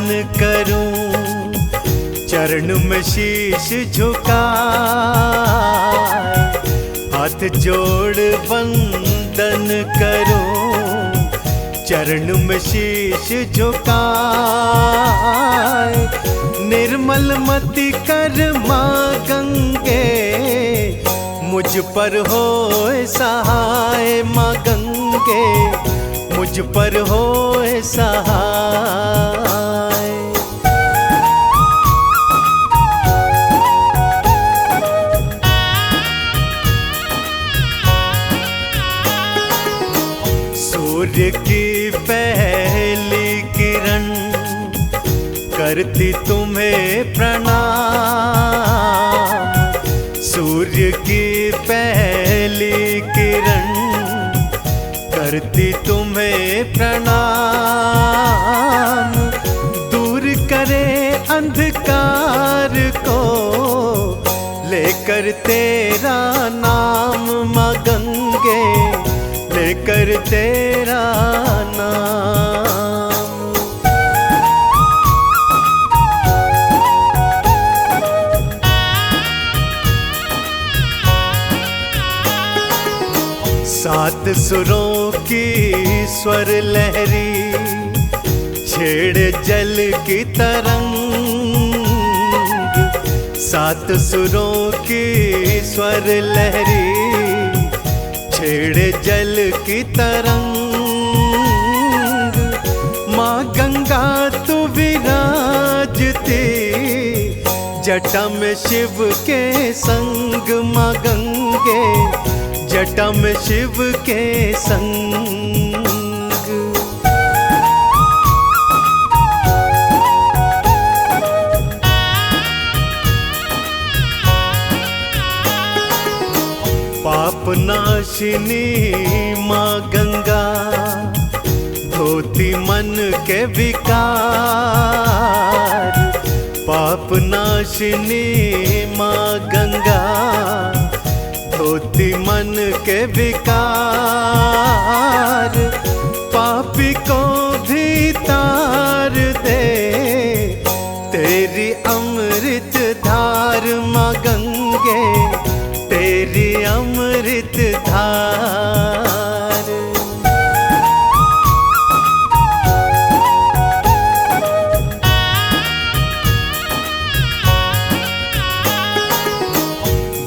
वंदन करूं, चरण में शीश झुकाए। हाथ जोड़ वंदन करूं, चरण में शीश झुकाए। निर्मल मति कर माँ गंगे, मुझ पर होए सहाय माँ गंगे, मुझ पर होए सहाय। सूर्य की पहली किरण करती तुम्हें प्रणाम। सूर्य की पहली किरण करती तुम्हें प्रणाम। दूर करे अंधकार को लेकर तेरा नाम माँ गंगे, लेकर तेरा नाम। सात सुरों की स्वर लहरी छेड़े जल की तरंग। सात सुरों की स्वर लहरी छेड़े जल की तरंग। माँ गंगा तू विराजती जटा में शिव के संग, माँ गंगे जटा में शिव के संग। पाप नाशिनी माँ गंगा, धोती मन के विकार। पाप नाशिनी माँ गंगा, धोती मन के विकार। पापी को भी तार दे तेरी अमृत धार माँ गंगे, तेरी अमृत धार।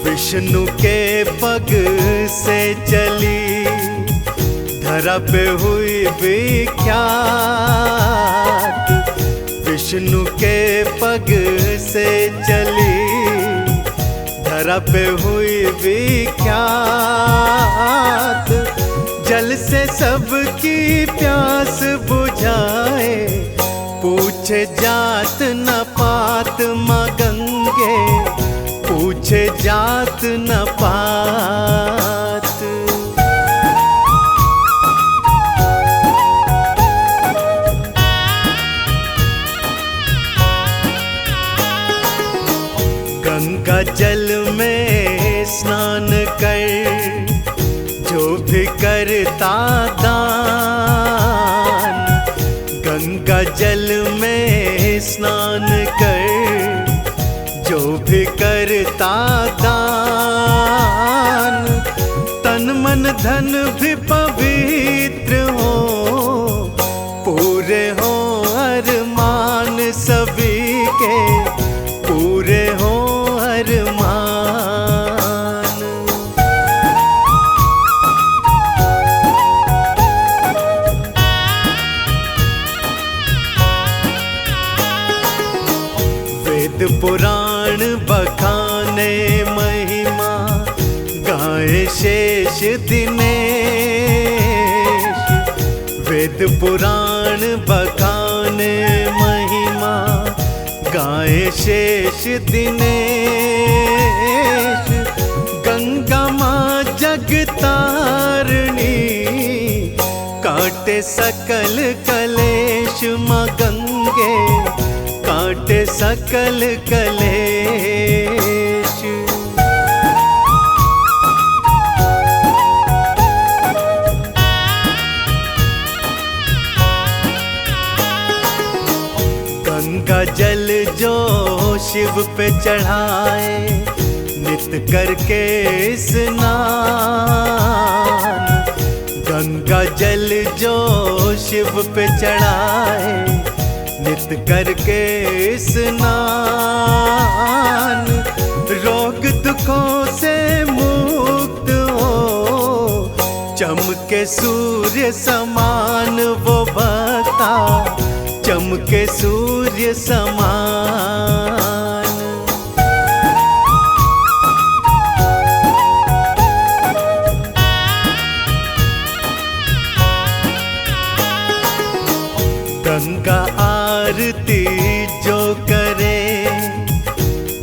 विष्णु के पग से चली धरा पे हुई विख्यात। विष्णु के पग से चली धरा पे हुई विख्यात। जल से सबकी प्यास बुझाए, पूछे जात न पात माँ गंगे, पूछे जात न पात। गंगा जल में स्नान कर जो भी करता दान। गंगा जल में स्नान कर जो भी करता दान। तन मन धन भी पवित्र हो, पूरे हो अरमान सभी के, पूरे हो अरमान। वेद पुराण बखाने महिमा गाए शेष दिनेश। वेद पुराण बखाने महिमा गाए शेष दिनेश। गंगा माँ जगतारिणी काटे सकल कलेश माँ गंगे, काटे सकल कलेश। शिव पे चढ़ाए, नित करके स्नान। गंगा जल जो शिव पे चढ़ाए, नित करके स्नान। रोग दुखों से मुक्त हो, चमके सूर्य समान वो भक्ता, चमके सूर्य समान। गंगा आरती जो करे,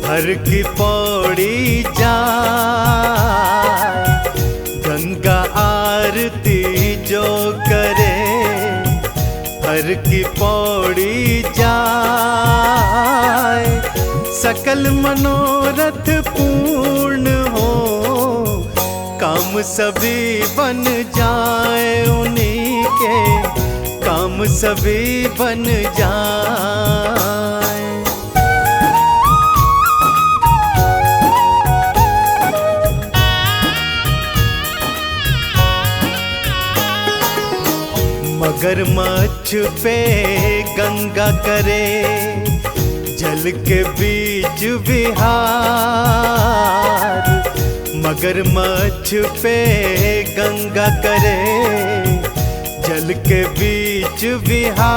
हर की पौड़ी जाए। गंगा आरती जो करे, हर की पौड़ी जाए। सकल मनोरथ पूर्ण हो, काम सभी बन जाए उन्हीं के, काम सभी बन जाए। मगरमच्छ पे गंगा करे, जल के बीच विहार। मगरमच्छ पे गंगा करे, जल के बीच विहार।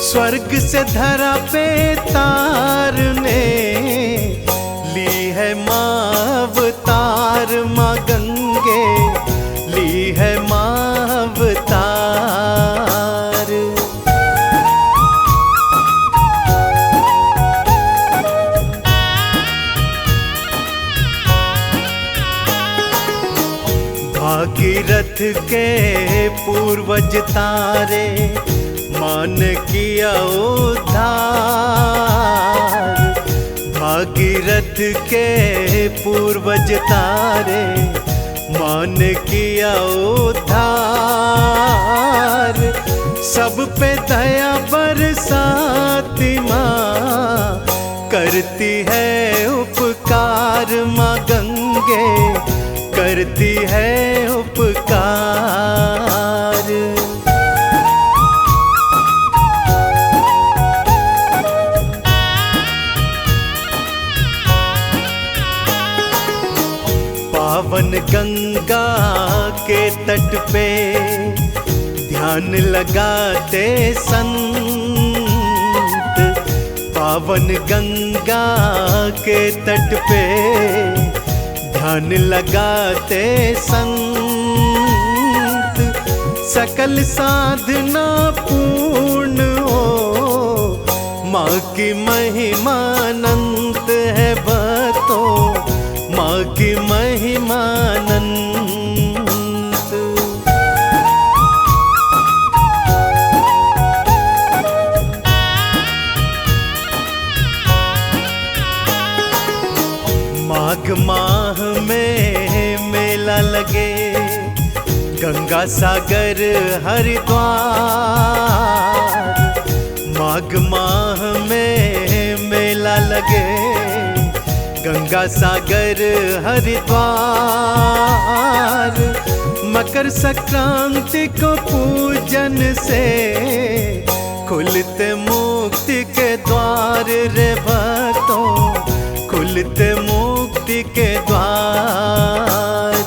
स्वर्ग से धरा पे तारने, ली है माँ अवतार माँ गंगे, ली है माँ अवतार। भागीरथ के पूर्वज तारे, मान किया उद्धार। भागीरथ के पूर्वज तारे, मान किया उद्धार। सब पे दया बरसाती माँ, करती है उपकार माँ गंगे, करती है उपकार। पावन गंगा के तट पे ध्यान लगाते संत। पावन गंगा के तट पे ध्यान लगाते संत। सकल साधना पूर्ण हो, माँ की महिमा अनंत है भक्तों, माँ की महिमा अनंत। माघ माह में मेला लगे, गंगा सागर हरिद्वार। माघ माह में मेला लगे, गंगा सागर हरिद्वार। मकर संक्रांति को पूजन से, खुलते मुक्ति के द्वार रे भक्तों, खुलते मुक्ति के द्वार।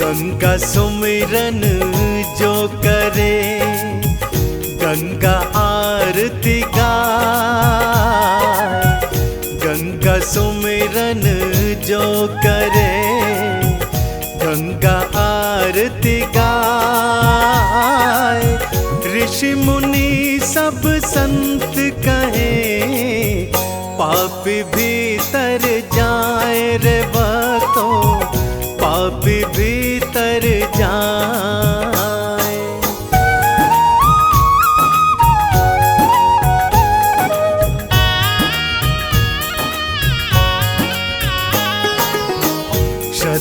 गंगा सुमिरन जो करे, गंगा आरती गाए। गंगा सुमिरन जो करे, गंगा आरती गाए। ऋषि मुनि सब संत कहे, पापी भीतर जाए रे भक्तों, पापी भीतर जाए।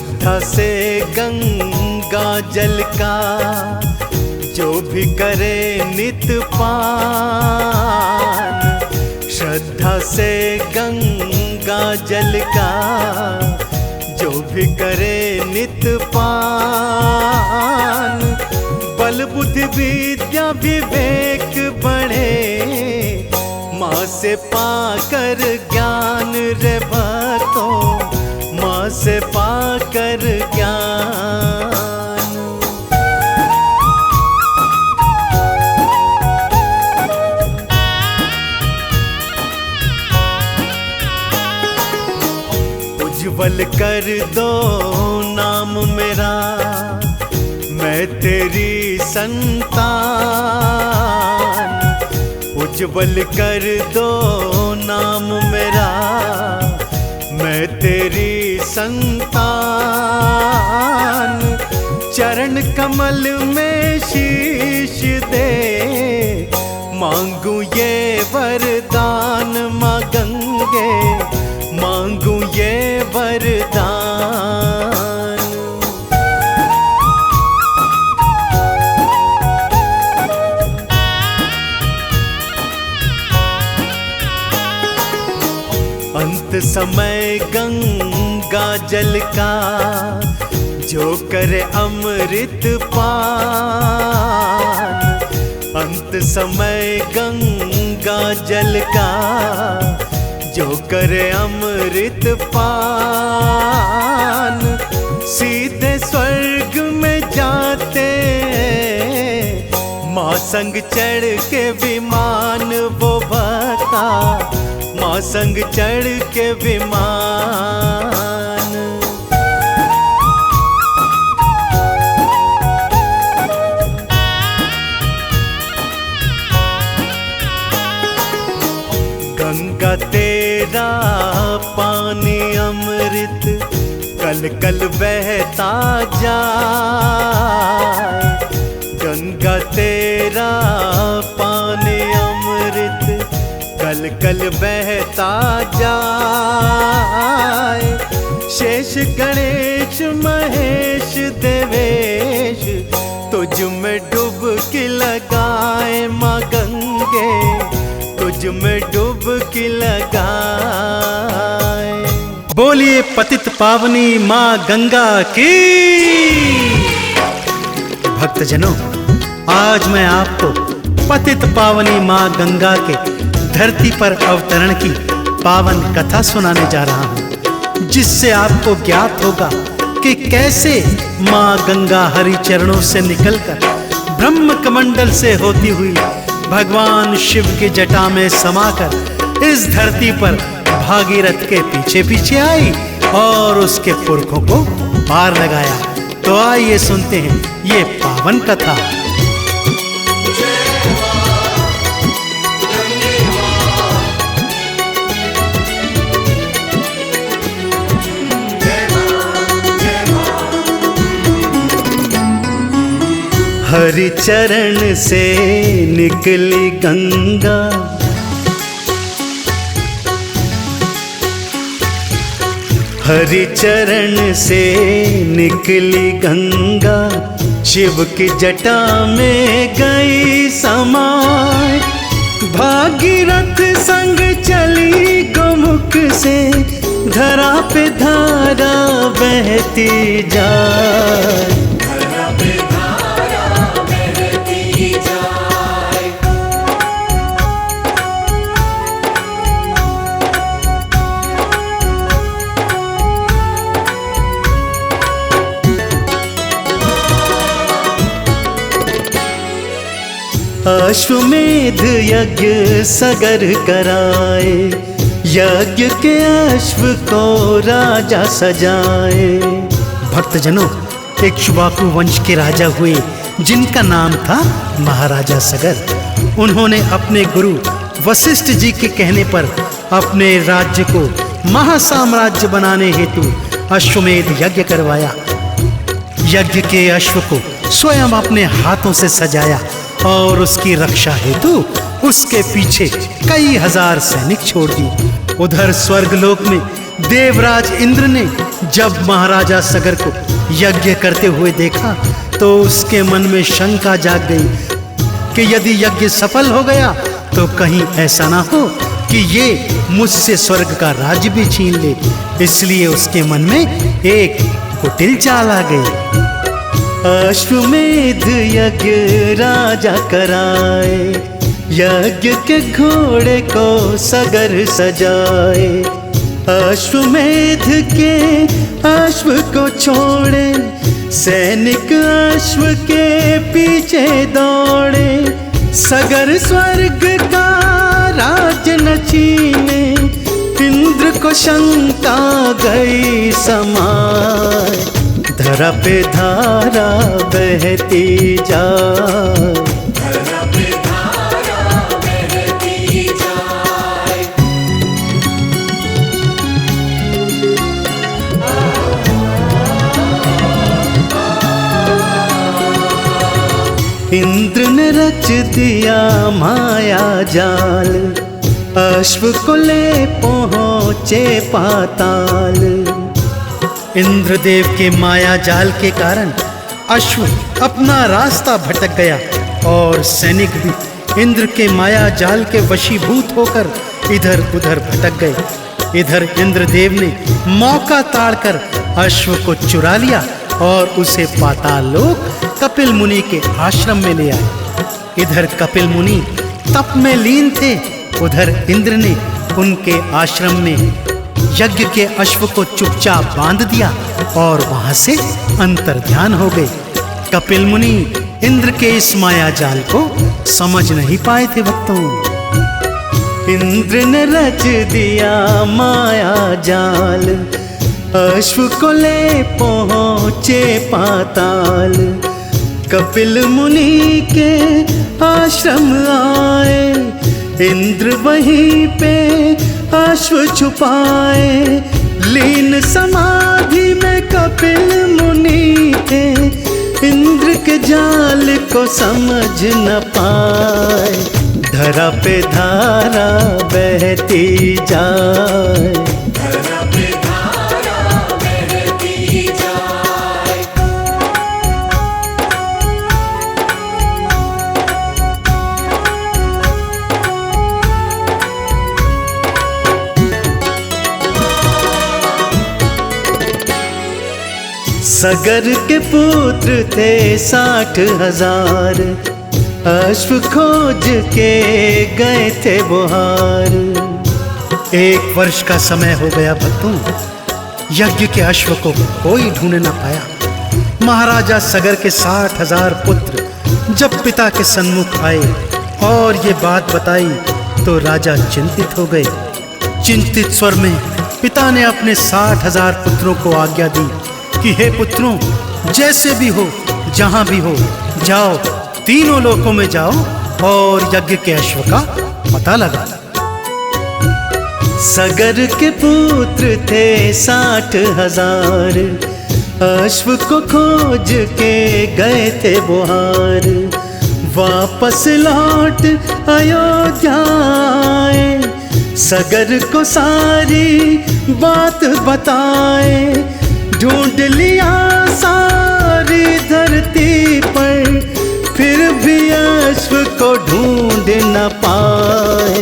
श्रद्धा से गंगा जल का जो भी करे नित पान, श्रद्धा से गंगा जल का जो भी करे नित पान, बल बुद्धि विद्या विवेक बढ़े, माँ से पाकर ज्ञान रे भक्तों, माँ से पाकर ज्ञान। उज्ज्वल कर दो नाम मेरा, मैं तेरी संतान। उज्ज्वल कर दो नाम मेरा, मैं तेरी संतान। चरण कमल में शीश दे, मांगू ये वरदान माँ गंगे, मांगू ये वरदान। अंत समय गंगा जल का जो करे अमृत पान, अंत समय गंगा जल का जो करे अमृत पान, सीधे स्वर्ग में जाते माँ संग चढ़ के विमान वो भक्ता, माँ संग चढ़ के विमान। गंगा तेरा पानी अमृत कल कल बहता जाए, गंगा तेरा पानी अमृत कल कल बहता जाए। शेष गणेश महेश देवेश तुझ में डुबकी लगाए माँ गंगे, तुझ में डुबकी लगाए। बोलिए पतित पावनी माँ गंगा की। भक्तजनों, आज मैं आपको पतित पावनी माँ गंगा के धरती पर अवतरण की पावन कथा सुनाने जा रहा हूँ, जिससे आपको ज्ञात होगा कि कैसे माँ गंगा हरि चरणों से निकलकर ब्रह्म कमंडल से होती हुई भगवान शिव की जटा में समाकर इस धरती पर भागीरथ के पीछे पीछे आई और उसके पुरखों को पार लगाया। तो आइए सुनते हैं ये पावन कथा। हरि चरण से निकली गंगा, हरि चरण से निकली गंगा, शिव की जटा में गई समाए। भागीरथ संग चली गोमुख से, धरा पे धारा बहती जाए, धरा पे धारा बहती जाए। अश्वमेध यज्ञ सगर कराए, यज्ञ के अश्व को राजा सजाए। भक्तजनों, इक्ष्वाकु वंश के राजा हुए जिनका नाम था महाराजा सगर। उन्होंने अपने गुरु वशिष्ठ जी के कहने पर अपने राज्य को महासाम्राज्य बनाने हेतु अश्वमेध यज्ञ करवाया। यज्ञ के अश्व को स्वयं अपने हाथों से सजाया और उसकी रक्षा हेतु उसके पीछे कई हजार सैनिक छोड़ दिए। उधर स्वर्गलोक में देवराज इंद्र ने जब महाराजा सगर को यज्ञ करते हुए देखा तो उसके मन में शंका जाग गई कि यदि यज्ञ सफल हो गया तो कहीं ऐसा ना हो कि ये मुझसे स्वर्ग का राज्य भी छीन ले। इसलिए उसके मन में एक कुटिल चाल आ गई। अश्वमेध यज्ञ राजा कराए, यज्ञ के घोड़े को सगर सजाए। अश्वमेध के अश्व को छोड़े, सैनिक अश्व के पीछे दौड़े। सगर स्वर्ग का राज्य न छीने, इंद्र को शंका गई समाए। धरा पे धारा बहती जाए, धरा पे धारा बहती जाए। इंद्र ने रच दिया माया जाल, अश्व को ले पहुँचे पाताल। इंद्रदेव के माया जाल के कारण अश्व अपना रास्ता भटक गया और सैनिक भी इंद्र के माया जाल के वशीभूत होकर इधर उधर भटक गए। इधर इंद्रदेव ने मौका ताड़कर अश्व को चुरा लिया और उसे पाताल लोक कपिल मुनि के आश्रम में ले आए। इधर कपिल मुनि तप में लीन थे, उधर इंद्र ने उनके आश्रम में यज्ञ के अश्व को चुपचाप बांध दिया और वहां से अंतर्ध्यान हो गए। कपिल मुनि इंद्र के इस माया जाल को समझ नहीं पाए थे भक्तों। इंद्र ने रच दिया माया जाल, अश्व को ले पहुँचे पाताल। कपिल मुनि के आश्रम आए, इंद्र वहीं पे अश्व छुपाए। लीन समाधि में कपिल मुनि थे, इंद्र के जाल को समझ न पाए। धरा पे धारा बहती जाए, धरा पे धारा बहती जाए। सगर के पुत्र थे 60,000, अश्व खोज के गए थे बुहार। 1 वर्ष का समय हो गया भक्तों, यज्ञ के अश्व को कोई ढूंढ न पाया। महाराजा सगर के 60,000 पुत्र जब पिता के सन्मुख आए और ये बात बताई तो राजा चिंतित हो गए। चिंतित स्वर में पिता ने अपने 60,000 पुत्रों को आज्ञा दी कि हे पुत्रों, जैसे भी हो, जहां भी हो, जाओ, तीनों लोकों में जाओ और यज्ञ के अश्व का पता लगा। सगर के पुत्र थे 60,000, अश्व को खोज के गए थे बुहार। वापस लौट अयोध्या आए, सगर को सारी बात बताए। ढूंढ लिया सारी धरती पर, फिर भी अश्व को ढूंढ न पाए।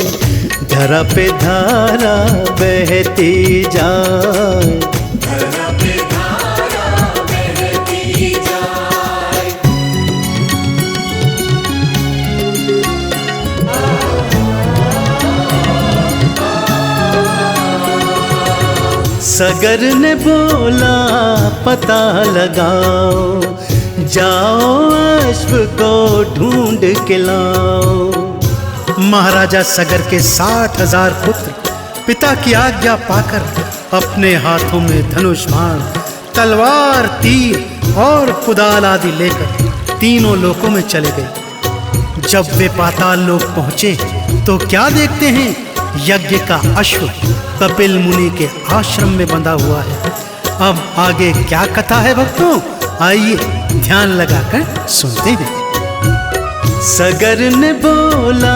धरा पे धारा बहती जाए, धरा पे धारा बहती जाए। सगर ने बोला पता लगाओ, जाओ अश्व को ढूंढ के लाओ। महाराजा सगर के 60,000 पुत्र पिता की आज्ञा पाकर अपने हाथों में धनुष बाण, तलवार, तीर और कुदाल आदि लेकर तीनों लोकों में चले गए। जब वे पाताल लोक पहुंचे तो क्या देखते हैं, यज्ञ का अश्व कपिल मुनि के आश्रम में बंधा हुआ है। अब आगे क्या कथा है भक्तों, आइए ध्यान लगाकर सुनते हैं। सगर ने बोला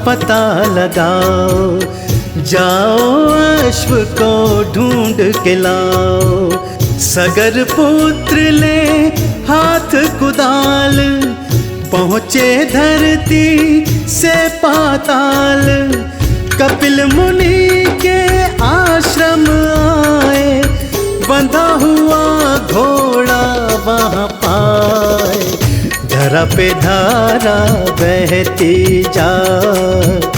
पता लगाओ, जाओ अश्व को ढूंढ के लाओ, सगर पुत्र ले हाथ कुदाल, पहुँचे धरती से पाताल। कपिल मुनि के आश्रम आए, बंधा हुआ घोड़ा वहाँ पाए, धरा पे धारा बहती जाए।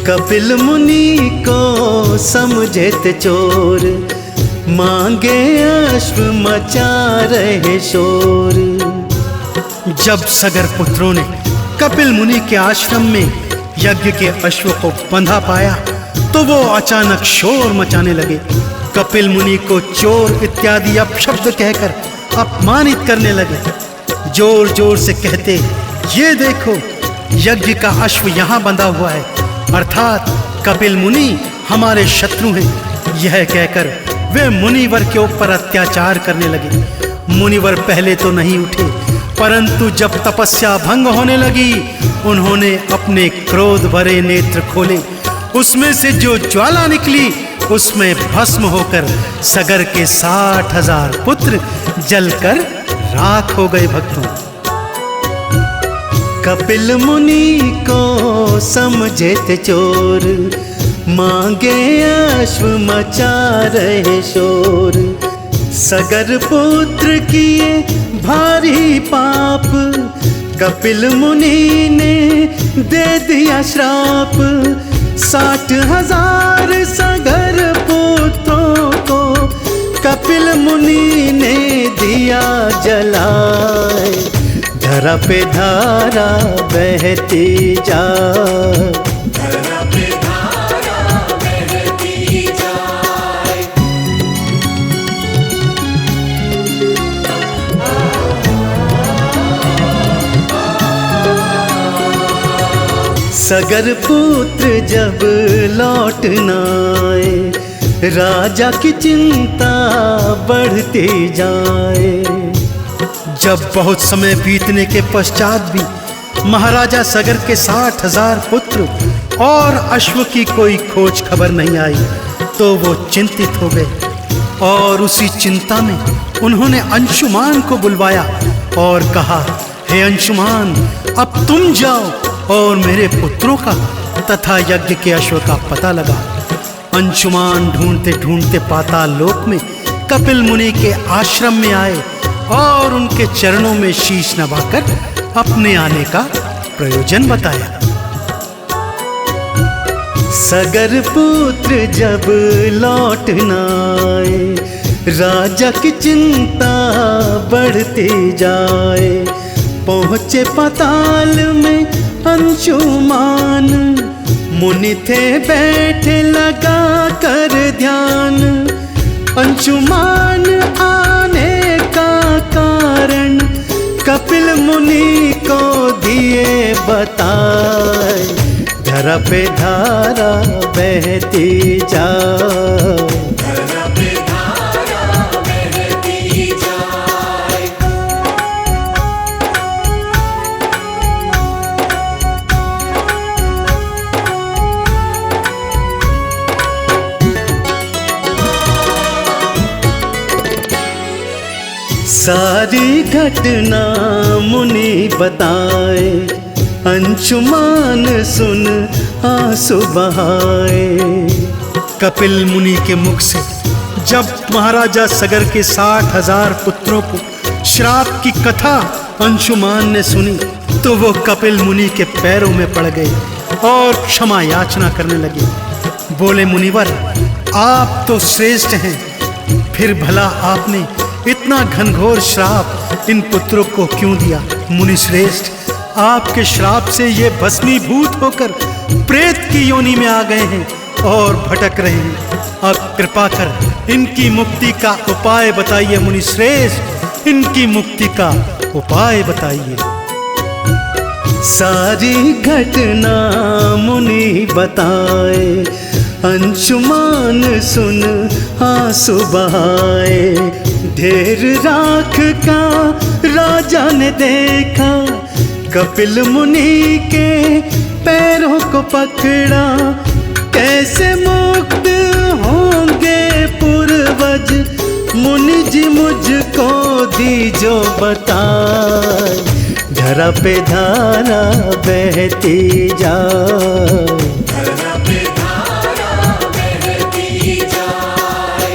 कपिल मुनि को समझे ते चोर, मांगे अश्व मचा रहे शोर। जब सगर पुत्रों ने कपिल मुनि के आश्रम में यज्ञ के अश्व को बंधा पाया तो वो अचानक शोर मचाने लगे। कपिल मुनि को चोर इत्यादि अपशब्द कहकर अपमानित करने लगे। जोर जोर से कहते, ये देखो यज्ञ का अश्व यहाँ बंधा हुआ है, अर्थात कपिल मुनि हमारे शत्रु हैं। यह कहकर वे मुनिवर के ऊपर अत्याचार करने लगे। मुनिवर पहले तो नहीं उठे, परंतु जब तपस्या भंग होने लगी उन्होंने अपने क्रोध भरे नेत्र खोले। उसमें से जो ज्वाला निकली उसमें भस्म होकर सगर के 60,000 पुत्र जलकर राख हो गए। भक्तों, कपिल मुनि को समझे थे चोर, मांगे अश्व मचा रहे शोर। सगर पुत्र किए भारी पाप, कपिल मुनि ने दे दिया श्राप। 60,000 सगर पुत्रों को कपिल मुनि ने दिया जलाए, धरा पे धारा बहती जाए। सगर पुत्र जब लौट न आए, राजा की चिंता बढ़ती जाए। जब बहुत समय बीतने के पश्चात भी महाराजा सगर के 60,000 पुत्र और अश्व की कोई खोज खबर नहीं आई तो वो चिंतित हो गए। और उसी चिंता में उन्होंने अंशुमान को बुलवाया और कहा, हे अंशुमान, अब तुम जाओ और मेरे पुत्रों का तथा यज्ञ के अश्व का पता लगा। अंशुमान ढूंढते ढूंढते पाताल लोक में कपिल मुनि के आश्रम में आए और उनके चरणों में शीश नवाकर अपने आने का प्रयोजन बताया। सगर पुत्र जब लौट न आए, राजा की चिंता बढ़ती जाए। पहुँचे पाताल में अंशुमान, मुनि थे बैठे लगा कर ध्यान। अंशुमान आने का कारण कपिल मुनि को दिए बताए, धरा पे धारा बहती जाए। सारी घटना मुनि बताए, अंशुमान सुन आंसू बहाए। कपिल मुनि के मुख से जब महाराजा सगर के 60,000 पुत्रों को श्राप की कथा अंशुमान ने सुनी तो वो कपिल मुनि के पैरों में पड़ गए और क्षमा याचना करने लगे। बोले, मुनिवर, आप तो श्रेष्ठ हैं, फिर भला आपने इतना घनघोर श्राप इन पुत्रों को क्यों दिया? मुनि श्रेष्ठ, आपके श्राप से ये भस्मीभूत होकर प्रेत की योनि में आ गए हैं और भटक रहे हैं। अब कृपा कर इनकी मुक्ति का उपाय बताइए। मुनि श्रेष्ठ, इनकी मुक्ति का उपाय बताइए। सारी घटना मुनि बताए, अंशुमान सुन आंसू बहाए। ढेर राख का राजा ने देखा, कपिल मुनि के पैरों को पकड़ा। कैसे मुक्त होंगे पूर्वज, मुनि जी मुझको दीजो बताए। धरा पे धारा बहती जाए, धरा पे धारा बहती जाए।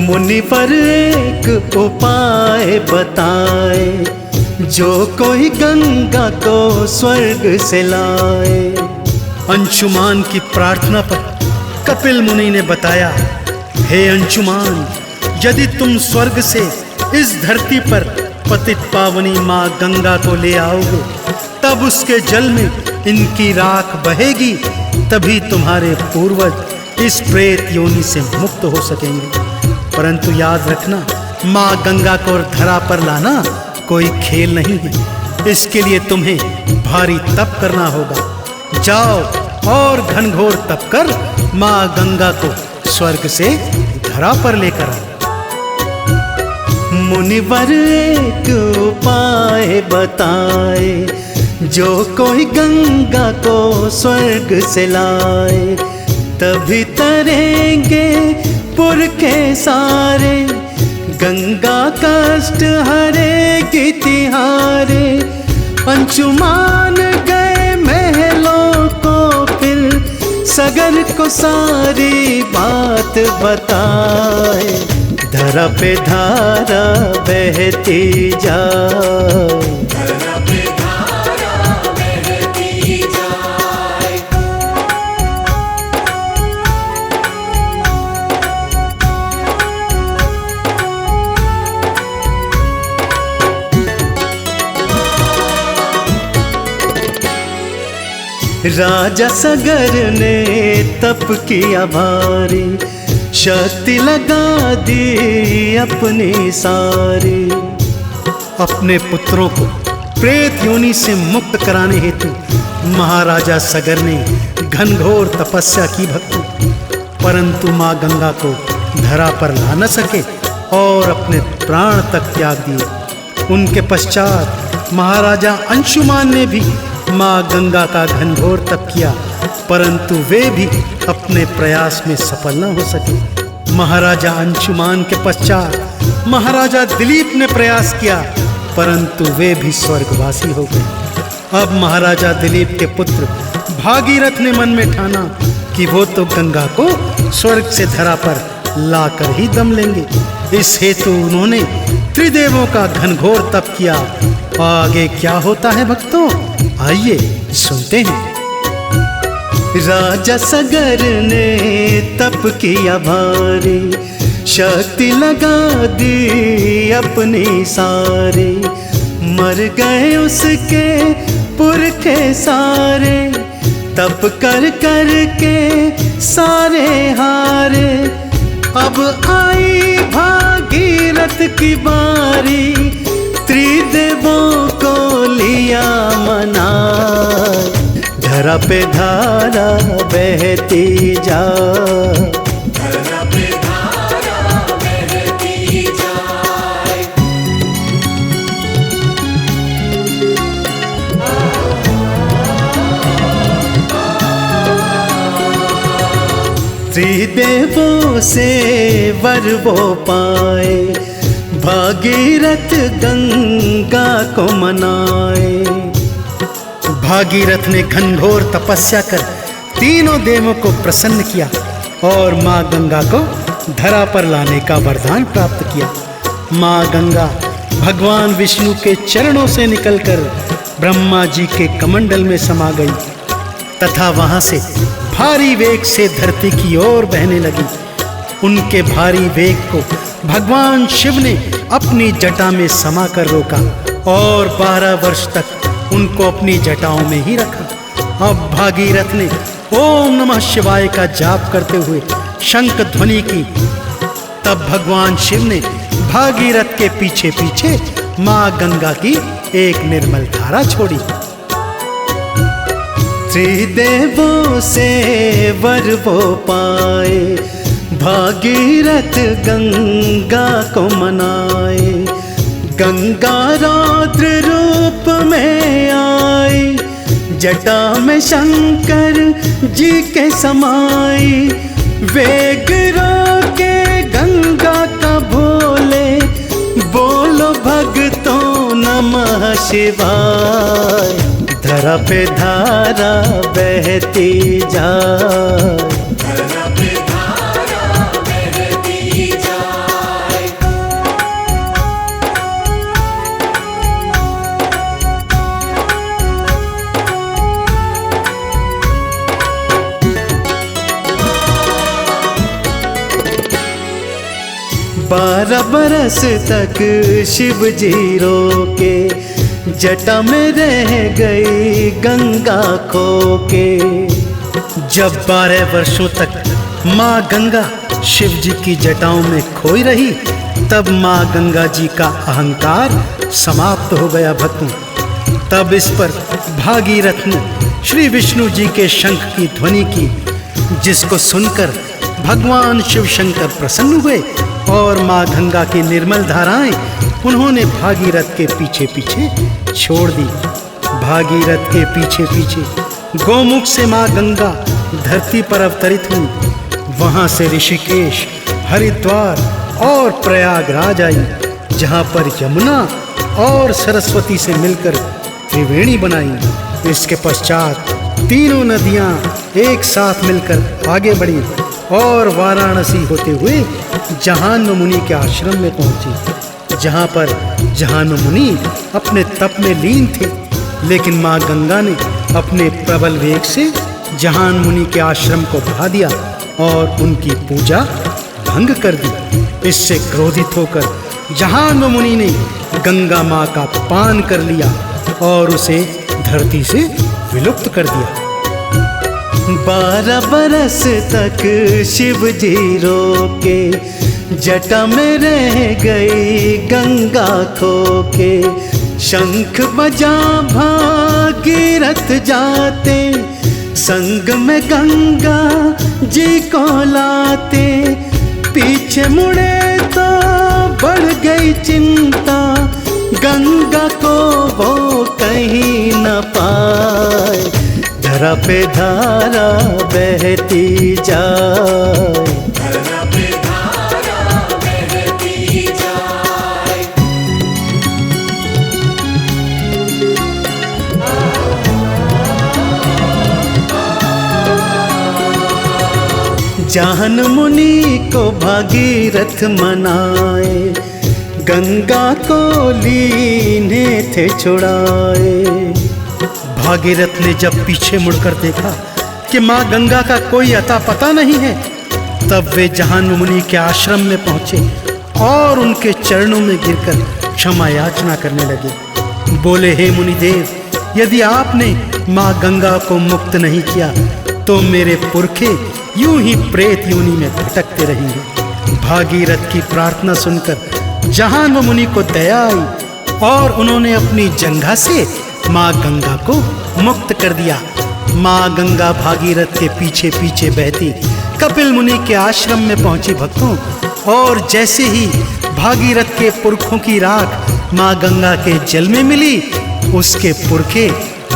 मुनिवर एक उपाय बताए, जो कोई गंगा को स्वर्ग से लाए। अंशुमान की प्रार्थना पर कपिल मुनि ने बताया, हे अंशुमान, यदि तुम स्वर्ग से इस धरती पर पतित पावनी माँ गंगा को ले आओगे, तब उसके जल में इनकी राख बहेगी, तभी तुम्हारे पूर्वज इस प्रेत योनि से मुक्त हो सकेंगे। परंतु याद रखना, माँ गंगा को धरा पर लाना कोई खेल नहीं है। इसके लिए तुम्हें भारी तप करना होगा। जाओ और घनघोर तप कर माँ गंगा को स्वर्ग से धरा पर लेकर आओ। मुनिवर एक उपाय बताए, जो कोई गंगा को स्वर्ग से लाए। तभी तरेंगे पुरखे सारे, गंगा कष्ट हरेगी तिहारे। अंशुमान गए महलों को फिर, सगर को सारी बात बताए। धरा पे धारा बहती जाए, धरा पे धारा बहती जाए। राजा सगर ने तप किया भारी, शक्ति लगा दी अपनी सारी। अपने पुत्रों को प्रेत योनि से मुक्त कराने हेतु महाराजा सगर ने घनघोर तपस्या की भक्ति, परंतु माँ गंगा को धरा पर ला न सके और अपने प्राण तक त्याग दिए। उनके पश्चात महाराजा अंशुमान ने भी माँ गंगा का घनघोर तप किया, परंतु वे भी अपने प्रयास में सफल न हो सके। महाराजा अंशुमान के पश्चात महाराजा दिलीप ने प्रयास किया, परंतु वे भी स्वर्गवासी हो गए। अब महाराजा दिलीप के पुत्र भागीरथ ने मन में ठाना कि वो तो गंगा को स्वर्ग से धरा पर लाकर ही दम लेंगे। इस हेतु उन्होंने त्रिदेवों का घनघोर तप किया। आगे क्या होता है भक्तों, आइए सुनते हैं। राजा सगर ने तप किया भारी, शक्ति लगा दी अपनी सारी। मर गए उसके पुरखे सारे, तप कर कर के सारे हारे। अब आई भागीरथ की बारी, त्रिदेवों को लिया मना। धरा पे धारा बहती जाए, धरा पे धारा बहती जाए। त्रिदेवों से वर वो पाए, भागीरथ गंगा को मनाए। भागीरथ ने घनघोर तपस्या कर तीनों देवों को प्रसन्न किया और माँ गंगा को धरा पर लाने का वरदान प्राप्त किया। माँ गंगा भगवान विष्णु के चरणों से निकलकर ब्रह्मा जी के कमंडल में समा गई तथा वहां से भारी वेग से धरती की ओर बहने लगी। उनके भारी वेग को भगवान शिव ने अपनी जटा में समा कर रोका और 12 वर्ष तक उनको अपनी जटाओं में ही रखा। अब भागीरथ ने ओम नमः शिवाय का जाप करते हुए शंख ध्वनि की। तब भगवान शिव ने भागीरथ के पीछे पीछे मां गंगा की एक निर्मल धारा छोड़ी। त्रिदेवों से वर वो पाए, भागीरथ गंगा को मनाए। गंगा रौद्र रूप में आई, जटा में शंकर जी के समाई। वेग रोके गंगा का भोले, बोलो भक्तों नमः शिवाय। धरा पे धारा बहती जाए, धरा पे धारा बहती जाए। बारह बरस तक शिव जी रोके, जटा में रह गई गंगा खो के। जब 12 वर्षों तक माँ गंगा शिव जी की जटाओं में खोई रही, तब माँ गंगा जी का अहंकार समाप्त हो गया भक्तों। तब इस पर भागीरथ ने श्री विष्णु जी के शंख की ध्वनि की, जिसको सुनकर भगवान शिव शंकर प्रसन्न हुए और माँ गंगा की निर्मल धाराएं उन्होंने भागीरथ के पीछे पीछे छोड़ दी। भागीरथ के पीछे पीछे गोमुख से माँ गंगा धरती पर अवतरित हुई। वहां से ऋषिकेश, हरिद्वार और प्रयागराज आई, जहां पर यमुना और सरस्वती से मिलकर त्रिवेणी बनाई। इसके पश्चात तीनों नदियां एक साथ मिलकर आगे बढ़ी और वाराणसी होते हुए जहान्व मुनि के आश्रम में पहुंची, जहां पर जहान्व मुनि अपने तप में लीन थे। लेकिन माँ गंगा ने अपने प्रबल वेग से जहान्व मुनि के आश्रम को बढ़ा दिया और उनकी पूजा भंग कर दी। इससे क्रोधित होकर जहान्व मुनि ने गंगा माँ का पान कर लिया और उसे धरती से विलुप्त कर दिया। 12 बरस तक शिव जी रोके, जटा में रह गई गंगा खो के। शंख बजा भागीरथ जाते, संग में गंगा जी को लाते। पीछे मुड़े तो बढ़ गई चिंता, गंगा को वो कहीं न पाए। धरा पे धारा बहती जाए, धरा पे धारा बहती जाए। जहान्व मुनि को भागीरथ मनाए, गंगा को लीने थे छुड़ाए। भागीरथ ने जब पीछे मुड़कर देखा कि माँ गंगा का कोई अता पता नहीं है, तब वे जहान्व मुनि के आश्रम में पहुंचे और उनके चरणों में गिरकर क्षमा याचना करने लगे। बोले, हे मुनिदेव, यदि आपने माँ गंगा को मुक्त नहीं किया तो मेरे पुरखे यूं ही प्रेत योनि में भटकते रहेंगे। भागीरथ की प्रार्थना सुनकर जहान्व मुनि को दया आई और उन्होंने अपनी जंघा से माँ गंगा को मुक्त कर दिया। माँ गंगा भागीरथ के पीछे पीछे बहती कपिल मुनि के आश्रम में पहुंची भक्तों, और जैसे ही भागीरथ के पुरखों की राख माँ गंगा के जल में मिली, उसके पुरखे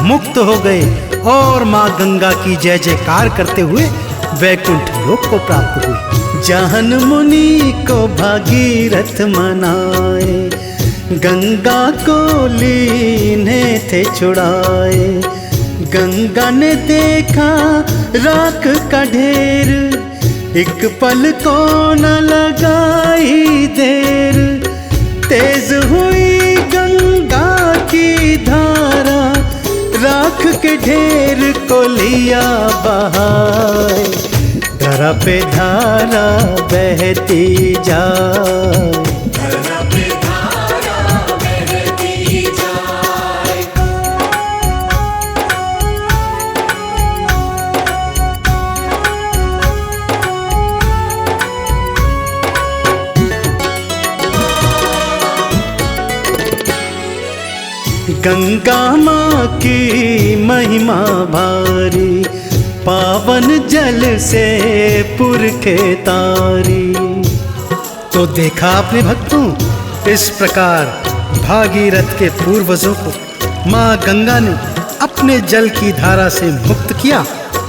मुक्त हो गए और माँ गंगा की जय जयकार करते हुए वैकुंठ लोक को प्राप्त हुई। जहान्व मुनि को भागीरथ मनाए, गंगा को लीने थे छुड़ाए। गंगा ने देखा राख का ढेर, एक पल को न लगाई देर। तेज हुई गंगा की धारा, राख के ढेर को लिया बहाए। धरा पे धारा बहती जाए, धरा पे धारा बहती जाए। गंगा माँ की महिमा भारी, पावन जल से पुरखे तारी। तो देखा आपने भक्तों, इस प्रकार भागीरथ के पूर्वजों को माँ गंगा ने अपने जल की धारा से मुक्त किया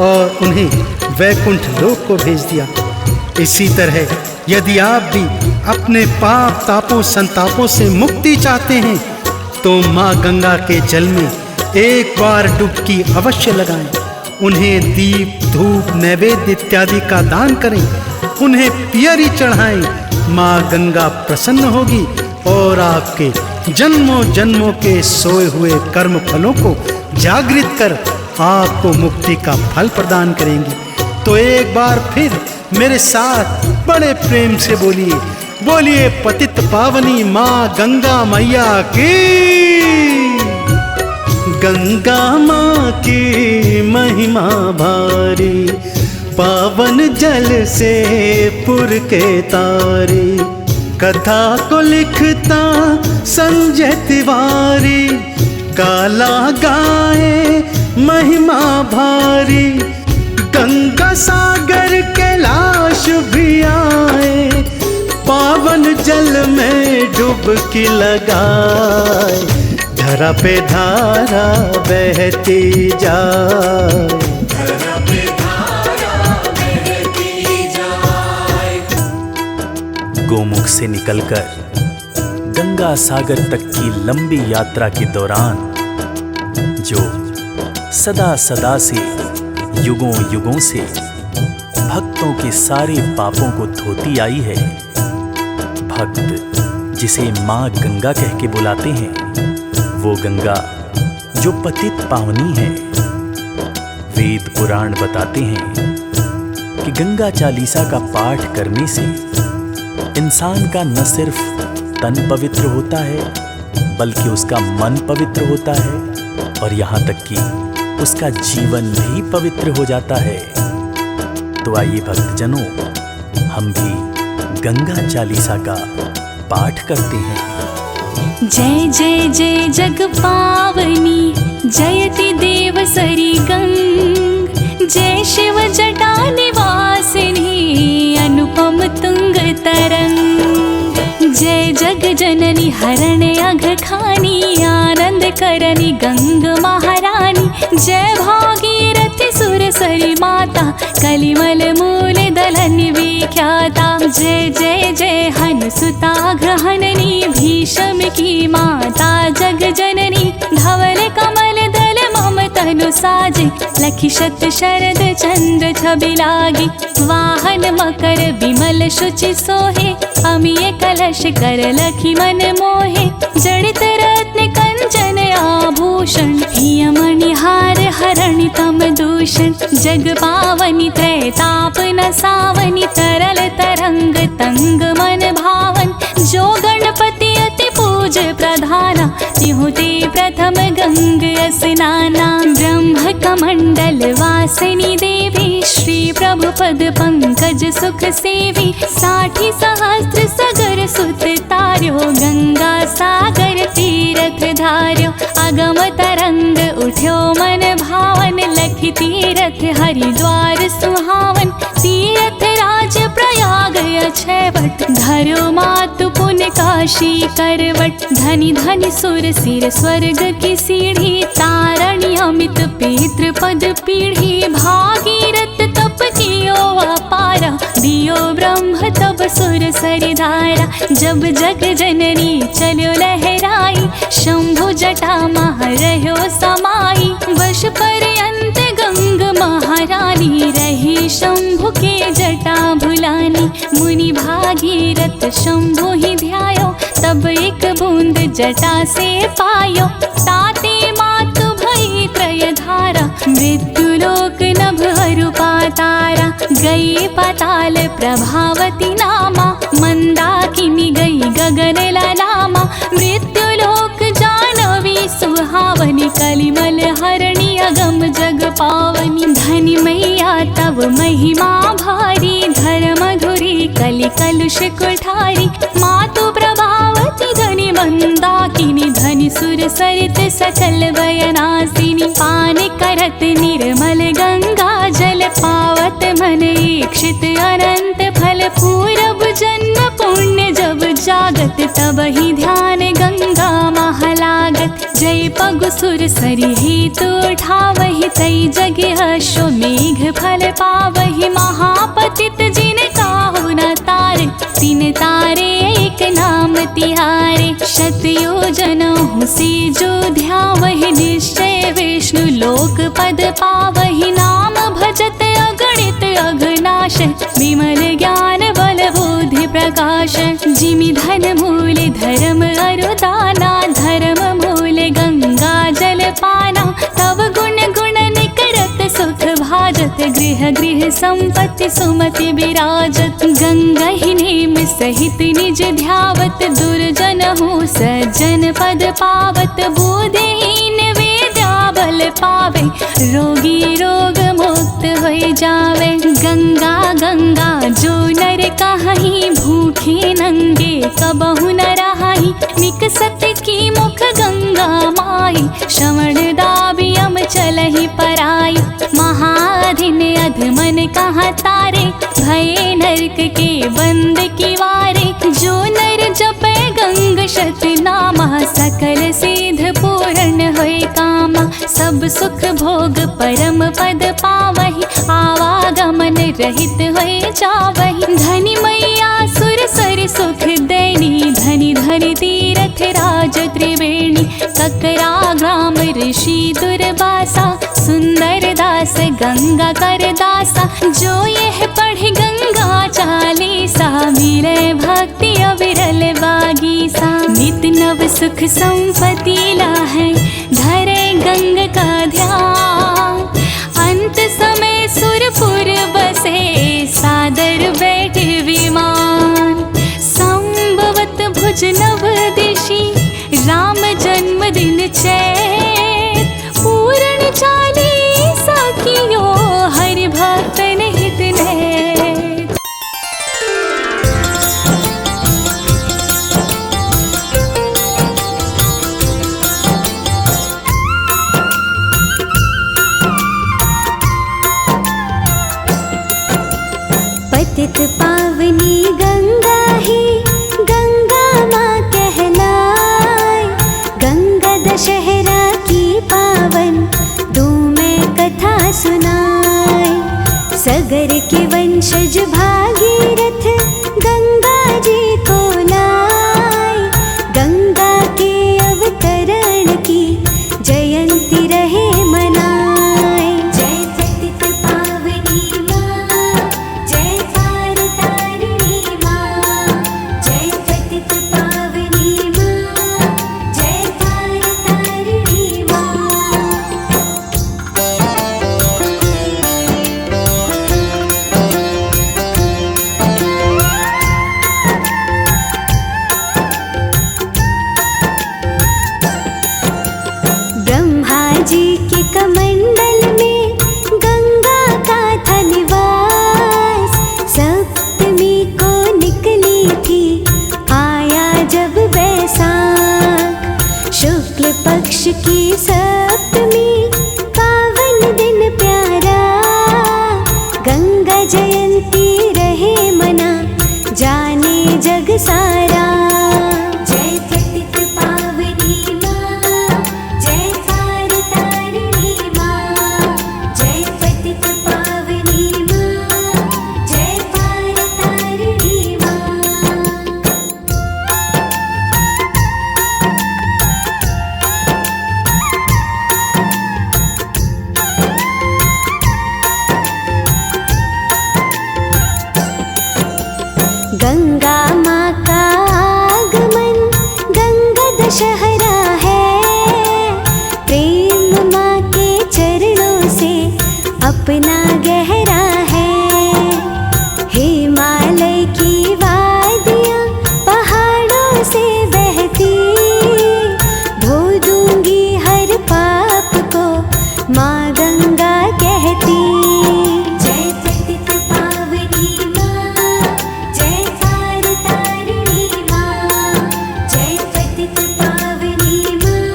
और उन्हें वैकुंठ लोक को भेज दिया। इसी तरह यदि आप भी अपने पाप तापों संतापों से मुक्ति चाहते हैं तो माँ गंगा के जल में एक बार डुबकी अवश्य लगाएं। उन्हें दीप धूप नैवेद्य इत्यादि का दान करें, उन्हें पियरी चढ़ाएं। माँ गंगा प्रसन्न होगी और आपके जन्मों जन्मों के सोए हुए कर्म फलों को जागृत कर आपको मुक्ति का फल प्रदान करेंगी। तो एक बार फिर मेरे साथ बड़े प्रेम से बोलिए, बोलिए पतित पावनी माँ गंगा मैया की। गंगा माँ की महिमा भारी, पावन जल से पुरखे तारी। कथा को लिखता संजय तिवारी, काला गाए महिमा भारी। गंगा सागर कैलाश भी आए, पावन जल में डुबकी लगाए। धरा पे धारा बहती जाए, धरा पे धारा बहती जाए। गोमुख से निकलकर गंगा सागर तक की लंबी यात्रा के दौरान जो सदा सदा से युगों युगों से भक्तों के सारे पापों को धोती आई है, भक्त जिसे माँ गंगा कह के बुलाते हैं, वो गंगा जो पतित पावनी है। वेद पुराण बताते हैं कि गंगा चालीसा का पाठ करने से इंसान का न सिर्फ तन पवित्र होता है बल्कि उसका मन पवित्र होता है और यहाँ तक कि उसका जीवन भी पवित्र हो जाता है। तो आइए भक्तजनों, हम भी गंगा चालीसा का पाठ करते हैं। जय जय जय जग पावनी, जयति देव सरी गंग। जय शिव जटा निवासिनी, अनुपम तुंग तरंग। जय जग जननी हरण अघ खानी, आनंद करनी गंग महारानी। जय भागीरथी सुर सरी माता, कलिमल मूल दलन विख्याता। जय जय जय हनुसुता ग्रहणनी, भीषम की माता जग जननी। धवल कमल दल मम तनु साजे, लखी शत शरद चंद्र छबि लागी। वाहन मकर विमल शुचि सोहे, अमिय कलश कर लखी मन मोहे। जड़ित रत्न कंचन आभूषण, हिय मणिहार हरणि तम दूषण। जग पावनी त्रैताप न सावनी, तरल तरंग तंग मन भावन। जो गणपति अति पूज प्रधाना, तिहु ते प्रथम गंग स्नाना। ब्रह्म कमंडल वासिनी देवी, श्री प्रभु पद पंकज सुख सेवी। 60 सहस्त्र सगर सुत तार्यो, गंगा सागर तीरथ धार्यो। अगम तरंग उठ्यो मन भावन, लखी तीरथ हरिद्वार सुहावन। तीरथ राज प्रयाग अक्षयवट, धर्यो मातु पुण्य काशी करवट। धनि धनि सुर सिर स्वर्ग की सीढ़ी, तारणी अमित पितृ पद पीढ़ी। भागीरथ तप कियो अपारा, दियो ब्रह्म तब सुर सरि धारा। जब जग जननी चलो लहराई, शंभु जटा मह रह्यो समाई। वश पर्यंत गंग महारानी, रही शंभु के जटा भुलानी। मुनि भागीरथ शंभु ही ध्यायो, तब एक बूंद जटा से पायो। ताते मातु भई त्रय धारा, मृत्यु लोक नभ हरु पातारा। गई पाताल प्रभावती नामा, मंदाकिनी गई गगन ललामा। मृत्यु लोक जानवी सुहावनी, कलिमल हरणी अगम जग पावनी। धनि मैया तव महिमा भारी, धर मधुरी कलि कलुष कुठारी। मातु प्रभावती धनि मंदाकिनी, धनि सुनि सुर सरित सकल बयनासिनी पान करत निर्मल गंगा जल पावत मन इक्षित अनंत फल पूरब जन्म पुण्य जब जागत तब ही ध्यान गंगा महलागत जय पगु सुर सरि हेतु उठावहि तई जग अश्वमेघ फल पावहि महापतित जिन काहु न तारे तीन तारे एक नाम तिहारे शत योजनहु से जो ध्यावहि निश्चय विष्णु लोक पद पावहि नाम भजत अगणित अघनाश विमल ज्ञान बल बुद्धि प्रकाश जिमि धन मूल धर्म अरुदाना धर्म मूल गंगा जल पाना तब गुण गुण निकरत सुख भाजत गृह गृह संपत्ति सुमति विराजत गंगा ही नेम सहित निज ध्यावत दुर्जन हो सज्जन पद पावत बुद्धिहीन विद्या बल पावे रोगी रोग मुक्त हो जावे गंगा गंगा जो नर कहीं भूखे नंगे कबहु न रहाई निकसत की मुख गंगा माई श्रवण दाबियम चलहि पराई महाधिन अधमन कहाँ तारे भय नरक के बंद की वारे जो नर जपे गंग शत नामा सकल सिद्ध पूर्ण होय कामा सब सुख भोग परम पद पावहि आवागमन रहित होय जावहि धनी मैया सुर सर सुख देनी धनी धनी तीरथ राज त्रिवेणी ककरा ग्राम ऋषि दुर्वासा सुंदर दास गंगा कर दासा जो यह पढ़े गंगा चालीसा मिले भक्ति अविरल बागीसा नित नव सुख संपत्ति लाहे धरे गंग का ध्यान अंत समय सुरपुर बसे सादर बैठे विमान संभवत भुज नव दिशि राम जन्म दिन चैत पूर्ण चालीसा कियो हरि भक्तन हित ने पतित पावनी गंगा ही गंगा माँ कहलाए गंगा दशहरा की पावन दो मैं कथा सुनाए सगर के वंशज भागीरथ गंगा जी को लाए गंगा के अवतरण की जयंती रहे मनाए जय पतित पावनी माँ जय पार तारिणी माँ जय पतित पावनी माँ जय पार तारिणी माँ ब्रह्मा जी के कमंडल में गंगा का था निवास सप्तमी को निकली थी आया जब बैसाख शुक्ल पक्ष की सप्तमी पावन दिन प्यारा गंगा जयंती रहे मना जाने जग सारा जय पतित पावनी माँ जय पार तारिणी माँ जय पतित पावनी माँ जय पार तारिणी माँ गंगा माँ का आगमन गंगा दशहरा है प्रेम माँ के चरणों से अपना गहरा है हिमालय की वादियाँ पहाड़ों से बहती धो दूंगी हर पाप को माँ गंगा कहती जय पतित पावनी माँ जय पार तारिणी माँ जय पतित पावनी माँ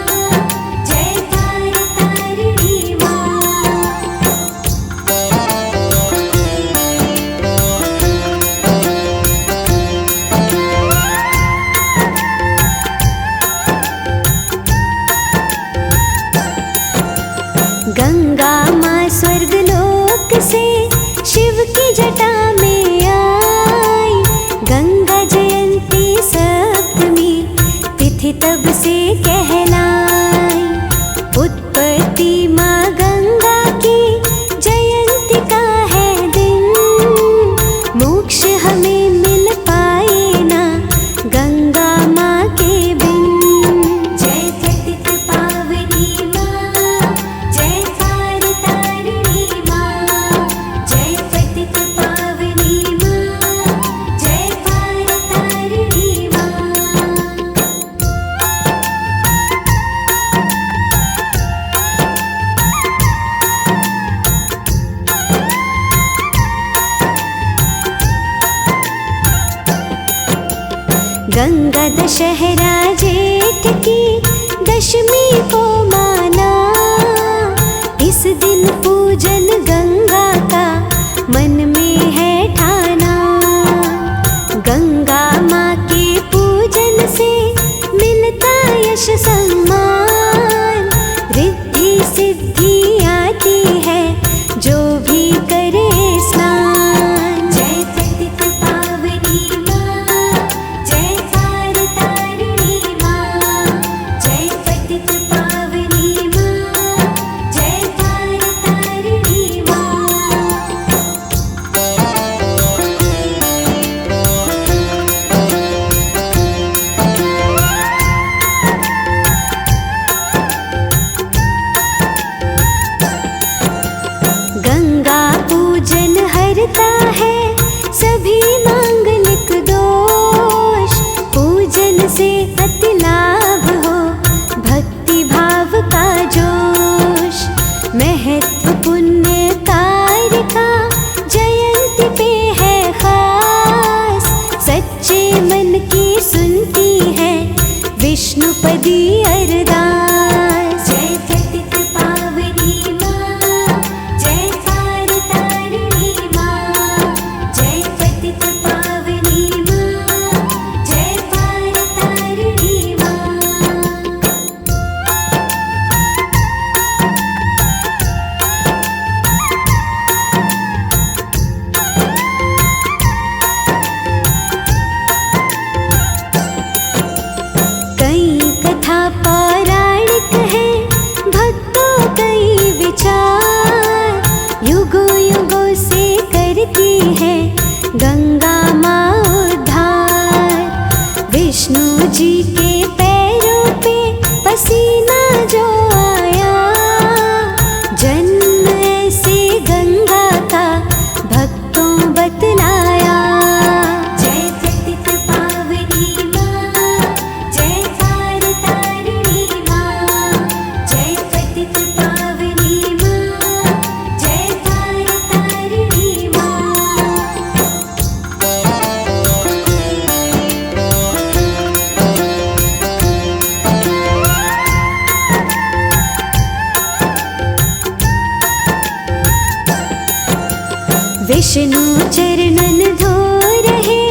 गंगा दशहरा जेठ की दशमी को माना। इस दिन पूजन गंगा का मन में है ठाना। गंगा माँ के पूजन से मिलता यश सम्मान। रिद्धि सिद्धि आती है जो भी करे स्नान। जय पतित पावनी माँ, जय तार तारिणी माँ। जय पतित पावनी माँ, जय तार तारिणी माँ। गंगा पूजन हरता है सभी मांगलिक दोष। पूजन से अति लाभ हो भक्ति भाव का जोश। महत्व पुण्य कार्य का जयंती पे है खास। सच्चे मन की सुनती है विष्णुपदी अरदास। जय पतित पावनी माँ, जय तार तारिणी माँ। जय पतित पावनी माँ, जय तार तारिणी माँ। कई कथा पौराणिक है, भक्तों कई विचार। युगों युगों से करती है गंगा माँ उद्धार। विष्णु जी के पैरों पे पसीना जो आया। जन्म ऐसे गंगा का भक्तों बतलाया। जय पतित पावनी माँ, जय तार तारिणी माँ। जय पतित पावनी माँ, जय तार तारिणी माँ। विष्णु चरणन धो रहे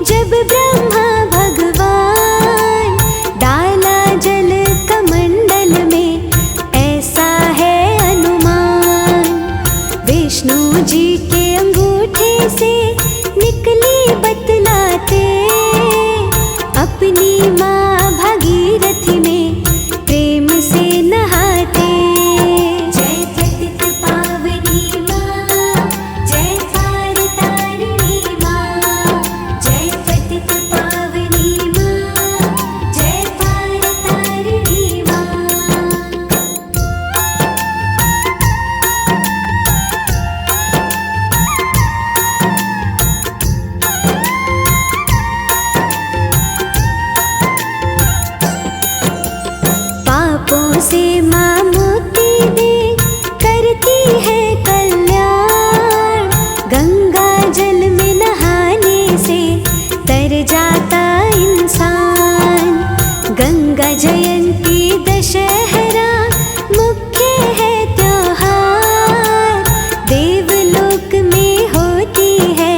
जब ब्रह्मा भगवान। डाला जल कमंडल में ऐसा है अनुमान। विष्णु जी के अंगूठे से निकली बतलाते। अपनी माँ भागीरथी में प्रेम से नहाते। जय पतित पावनी माँ, जय तार तारिणी माँ। जय पतित पावनी माँ, जय तार तारिणी माँ। पापों से माँ मुक्ति दे करती है कल्याण। गंगा जल में नहाने से तर जाता इंसान। गंगा जयंती दशहरा मुख्य है त्योहार। देवलोक में होती है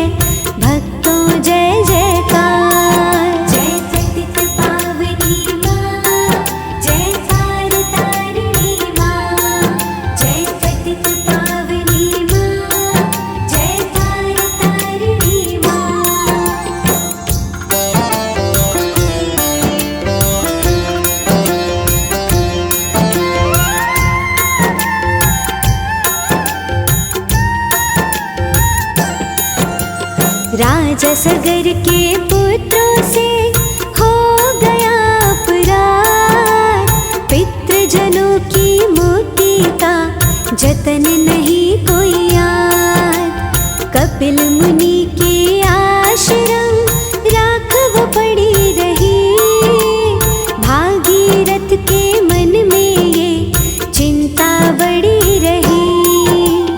भक्तों जय जयकार। जय पतित पावनी माँ, जय तार तारिणी माँ। जय पतित पावनी माँ, जय तार तारिणी माँ। राजा सगर के पुत्रों से हो गया अपराध। पितृजनों की मुक्ति का जतन नहीं कोई याद। कपिल मुनि के आश्रम राखव पड़ी रही। भागीरथ के मन में ये चिंता बड़ी रही।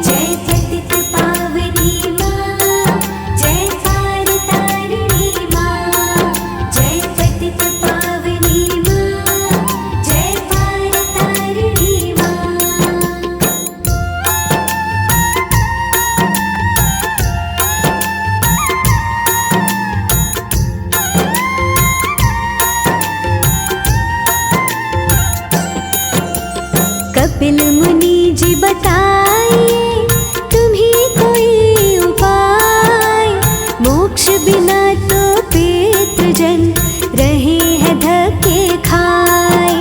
जय पतित पावनी माँ, जय तार तारिणी माँ। मुनि जी बताइए तुम्हें कोई उपाय, मोक्ष बिना तो पितृजन रहे हैं धक्के खाए।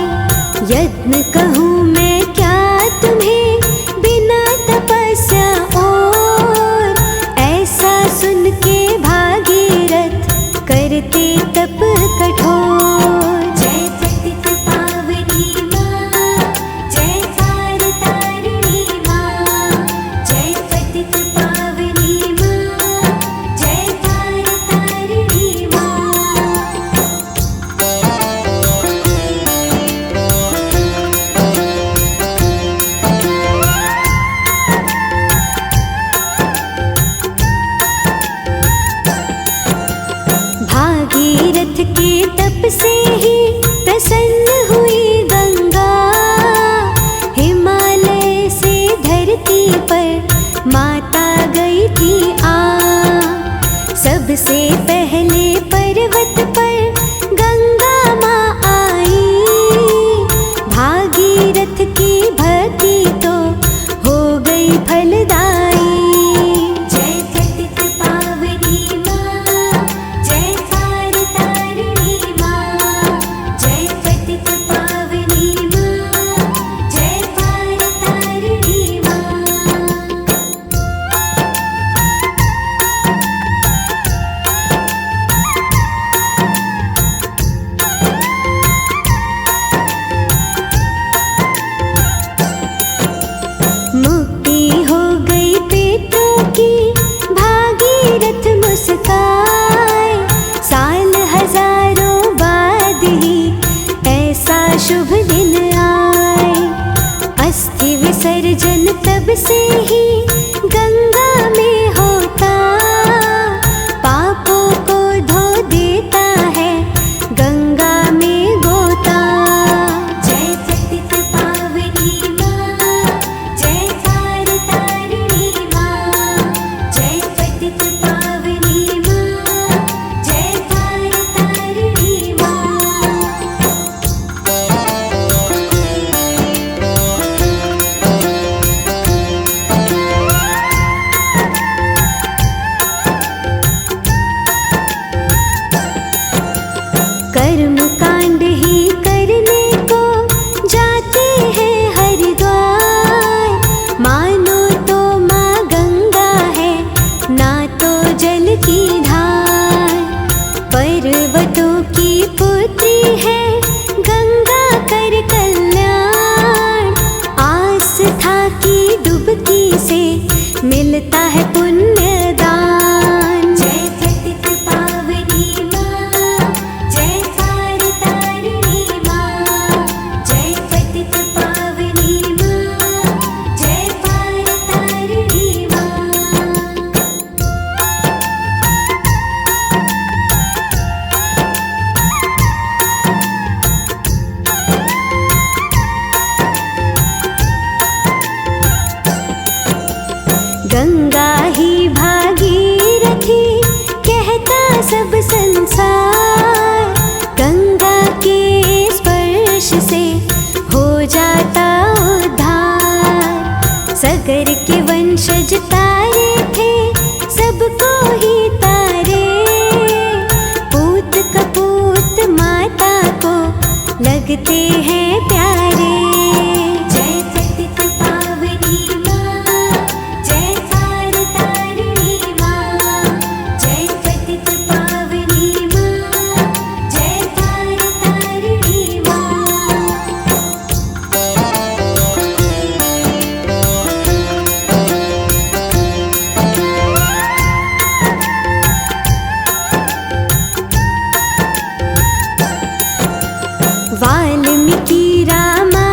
यत्न कहूँ मैं क्या तुम्हें बिना तपस्या और, ऐसा सुन के भागीरथ करते तप कठोर। जय पतित पावनी माँ, जय तार तारिणी माँ, जय पतित पावनी माँ, जय तार तारिणी माँ। भागीरथ के तप से ही प्रसन्न हुई गंगा, हिमालय से धरती पर माता गई थी आ। सबसे पहले पर्वत पर गंगा माँ आई, भागीरथ की भक्ति तो हो गई फलदायी। जय पतित पावनी माँ, जय तार तारिणी माँ, जय पतित पावनी माँ, जय तार तारिणी माँ। मुक्ति हो गई पितरों की, भागीरथ मुस्काए। साल हजारों बाद ही ऐसा शुभ दिन आए। अस्थि विसर्जन तब से ही गंगा में होता, पापों को धो देता है गंगा में गोता। जय पतित पावनी माँ, जय तार तारिणी माँ, जय पतित पावनी माँ, जय तार तारिणी माँ। कर्म कांड ही करने को जाते हैं हरिद्वार, मानो तो माँ गंगा है ना तो जल की धार। पर्वतों की पुत्री है गंगा कर कल्याण, आस्था की डुबकी से मिलता है पुण्यदान। जय पतित पावनी माँ, जय तार तारिणी माँ, जय पतित पावनी माँ, जय तार तारिणी माँ। गंगा ही भागीरथी कहता सब संसार, गंगा के स्पर्श से हो जाता उद्धार। सगर के वंशज तारे थे सबको ही तारे, पूत कपूत माता को लगते हैं प्यारे। जय पतित पावनी माँ, जय तार तारिणी माँ, जय पतित पावनी माँ, जय तार तारिणी माँ। वाल्मीकि रामायण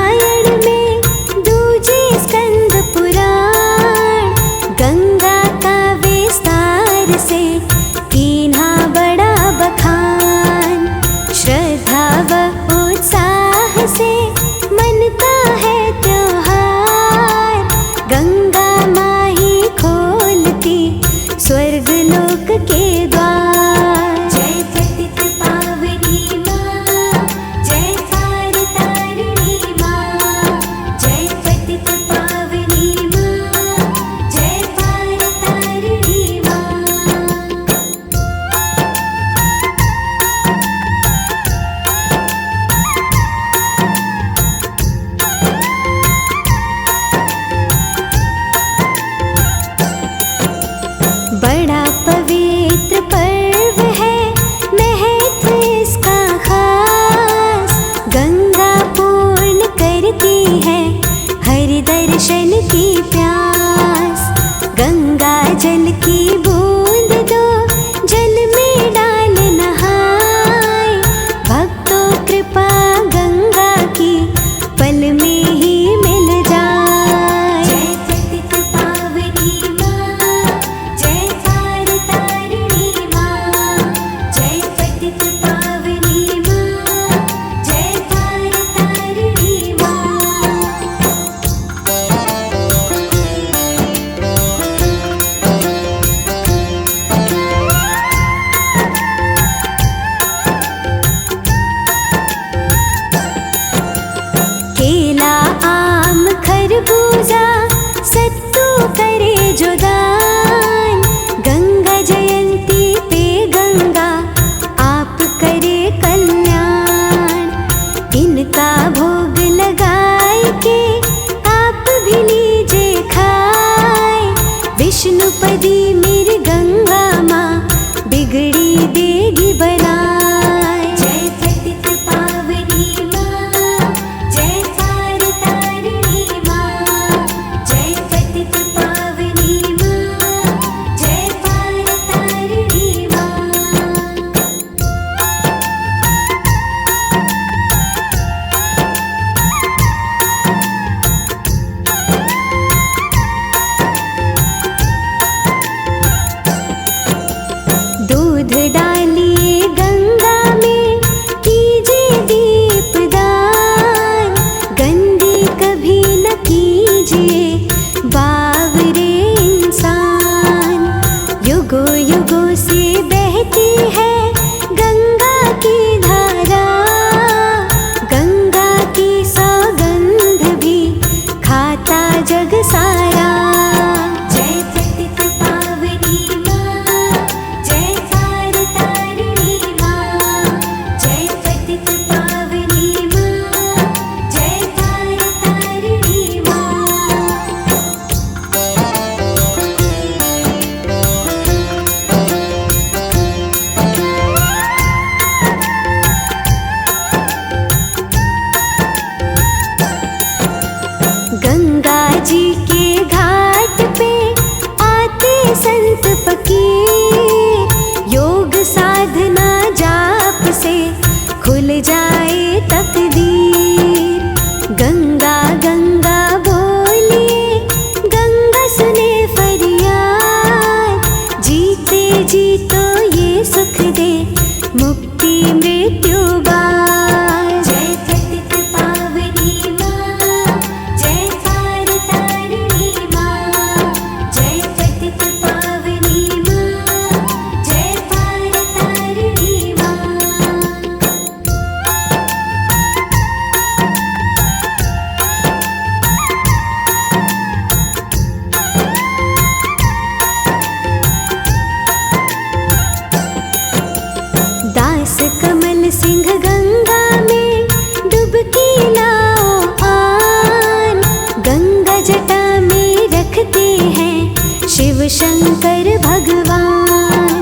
शिव शंकर भगवान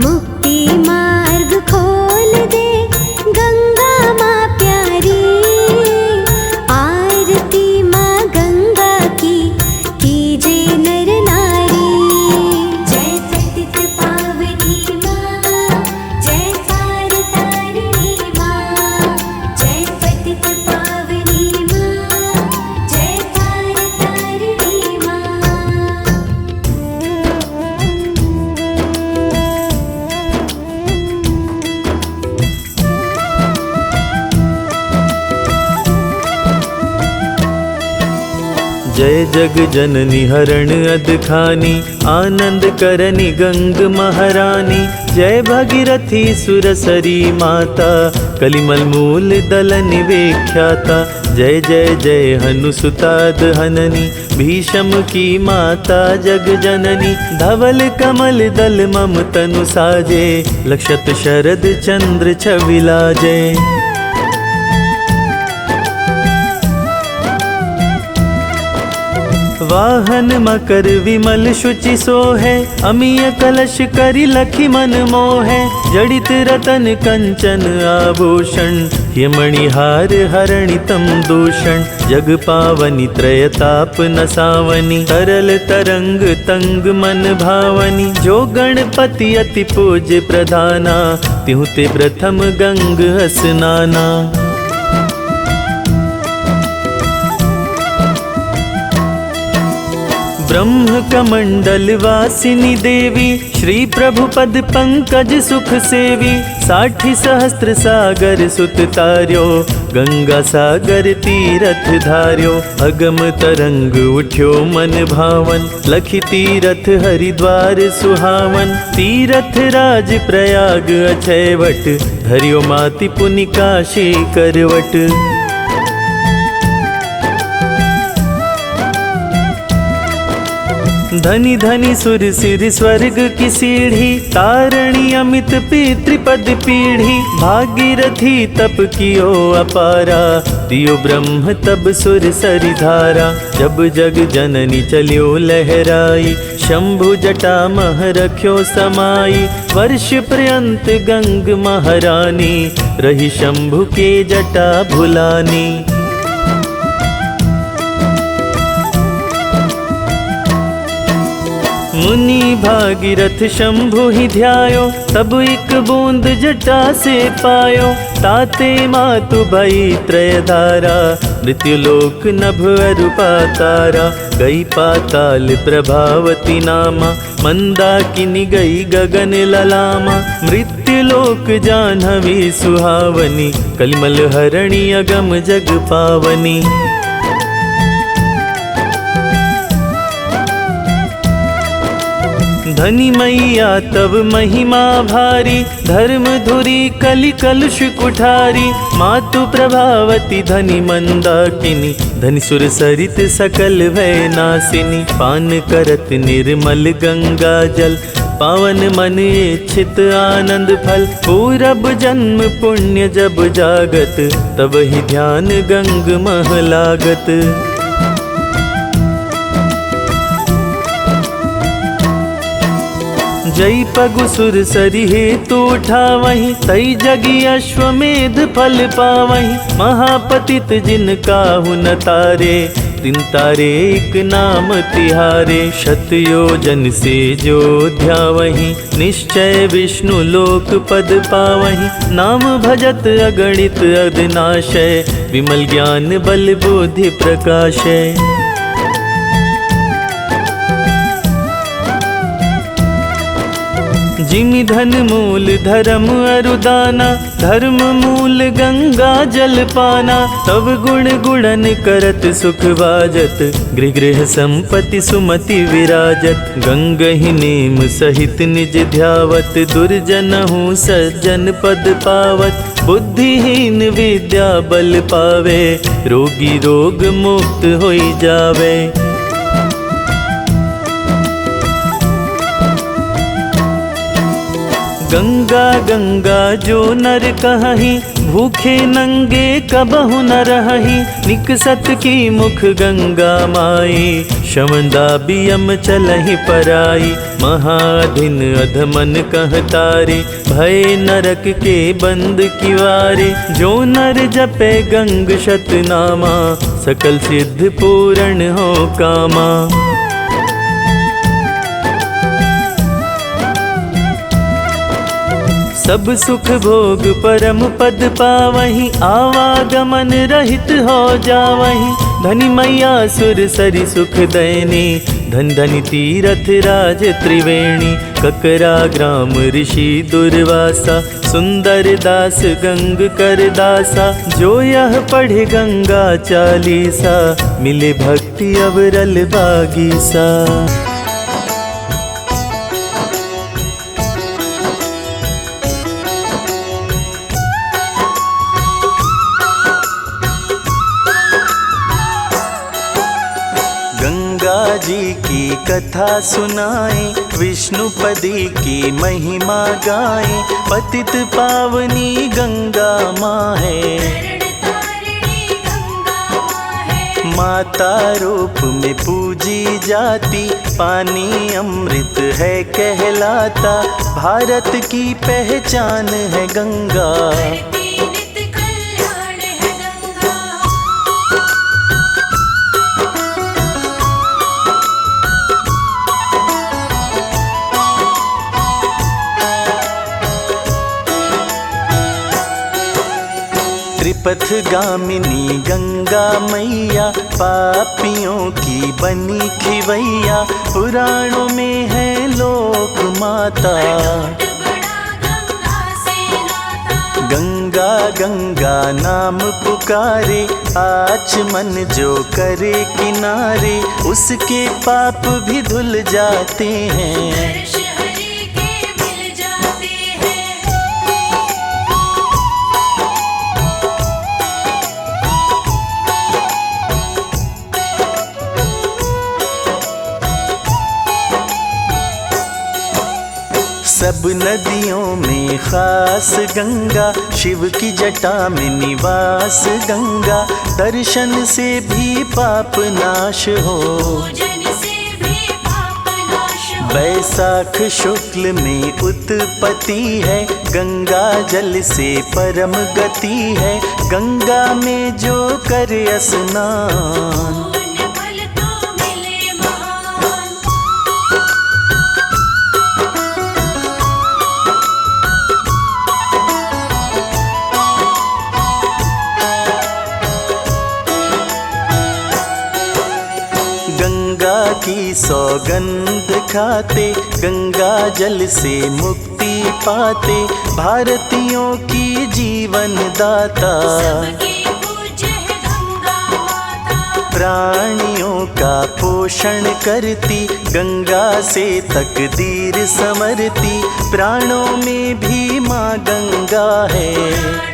मुक्ति मार्ग खोल दे गंगा माँ प्यारी। आरती माँ गंगा की कीजे नर नारी। जय पतित पावनी माँ, जय तार तारिणी माँ। जय पतित पावनी माँ, जय तार तारिणी माँ। जय जग जननी हरण अदखानी आनंद करनी गंग महारानी। जय भगीरथी सुरसरी माता कलिमल मूल दलन विख्याता। जय जय जय हनुसुताद हननी भीषम की माता जग जननी। धवल कमल दल मम तनु साजे लक्षत शरद चंद्र छवि लाजे। वाहन मकर विमल शुचि सोहे अमीय कलश करि लखी मन मोहे। जड़ित रतन कंचन आभूषण यमणिहार हरणितम दूषण। जग पावनी त्रयताप नसावनी तरल तरंग तंग मन भावनी। जो गणपति अति पूज्य प्रधाना तिहु ते प्रथम गंग स्नाना। ब्रह्म कमंडल वासिनी देवी श्री प्रभु पद पंकज सुख सेवी। 60 सहस्त्र सागर सुत तार्यो गंगा सागर तीरथ धार्यो। अगम तरंग उठ्यो मन भावन लखी तीरथ हरिद्वार सुहावन। तीरथ राज प्रयाग अक्षयवट धर्यो माति पुनि काशी करवट। धनी धनी सुर सिर स्वर्ग की सीढ़ी तारणी अमित पितृपद पीढ़ी। भागीरथी तप कियो अपारा दियो ब्रह्म तब सुर सरि धारा। जब जग जननी चलियो लहराई शंभु जटा मह रख्यो समाई। वर्ष पर्यंत गंग महारानी रही शंभु के जटा भुलानी। मुनि भागीरथ शंभु ही ध्यायो तब एक बूंद जटा से पायो। ताते मातु भई त्रय धारा मृत्यु लोक नभ अरु पातारा। गई पाताल प्रभावती नामा मंदाकिनी गई गगन ललामा। मृत्यु लोक जाह्नवी सुहावनी कलिमल हरणी अगम जग पावनी। धनी मैया तब महिमा भारी धर्म धुरी कलि कलुष कुठारी। मातु प्रभावती धनी मंदाकिनी धनि सुर सरित सकल भय नासिनी। पान करत निर्मल गंगा जल पावन मन इच्छित आनंद फल। पूरब जन्म पुण्य जब जागत तब ही ध्यान गंग मह लागत। जई पगु सुर सरि हेतु उठावहीं तई जगी अश्वमेध फल पावहीं। महापतित जिन काहु न तारे तिन तारे एक नाम तिहारे। शत योजन से जो ध्यावहीं निश्चय विष्णु लोक पद पावहीं। नाम भजत अगणित अविनाशय विमल ज्ञान बल बुद्धि प्रकाशय। जिमि धन मूल धर्म अरुदाना धर्म मूल गंगा जल पाना। तब गुण गुणन करत सुख बाजत गृह गृह संपत्ति सुमति विराजत। गंग ही नेम सहित निज ध्यावत दुर्जनहु सज्जन पद पावत। बुद्धिहीन विद्या बल पावे रोगी रोग मुक्त होई जावे। गंगा गंगा जो नर कहही, भूखे नंगे कबहु न रहही। निकसत की मुख गंगा माई, शमंदा बियम चलहि पराई। महाधिन अधमन कह तारे, भय नरक के बंद किवारे। जो नर जपे गंग शतनामा, सकल सिद्ध पूर्ण हो कामा। सब सुख भोग परम पद पावहीं, आवागमन रहित हो जावहीं। धनी मैया सुर सरि सुख दैनी, धन धनि तीरथ राज त्रिवेणी। ककरा ग्राम ऋषि दुर्वासा, सुंदर दास गंग कर दासा। जो यह पढ़े गंगा चालीसा, मिले भक्ति अवरल बागीसा। गंगा जी की कथा सुनाए, विष्णुपदी की महिमा गाए। पतित पावनी गंगा माँ है, माता रूप में पूजी जाती। पानी अमृत है कहलाता, भारत की पहचान है गंगा। त्रिपथ गामिनी गंगा मैया, पापियों की बनी खिवैया। पुराणों में है लोक माता, गंगा गंगा नाम पुकारे। आचमन जो करे किनारे, उसके पाप भी धुल जाते हैं। सब नदियों में खास गंगा, शिव की जटा में निवास गंगा। दर्शन से भी पाप नाश हो, बैसाख शुक्ल में उत्पत्ति है। गंगा जल से परम गति है, गंगा में जो करे स्नान। गंगा की सौगंध खाते, गंगा जल से मुक्ति पाते। भारतीयों की जीवन दाता, प्राणियों का पोषण करती। गंगा से तकदीर संवरती, प्राणों में भी माँ गंगा है।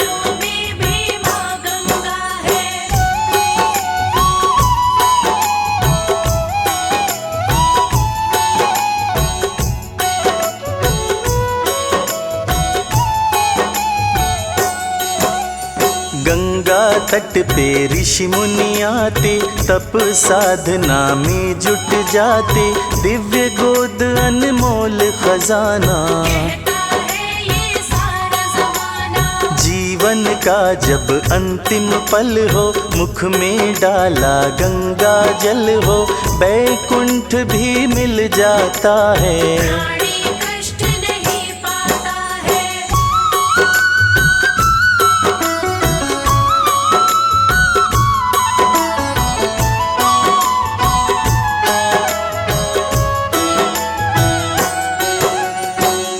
गंगा तट पे ऋषि मुनि आते, तप साधना में जुट जाते। दिव्य गोद अनमोल खजाना, जीवन का जब अंतिम पल हो। मुख में डाला गंगा जल हो, बैकुंठ भी मिल जाता है।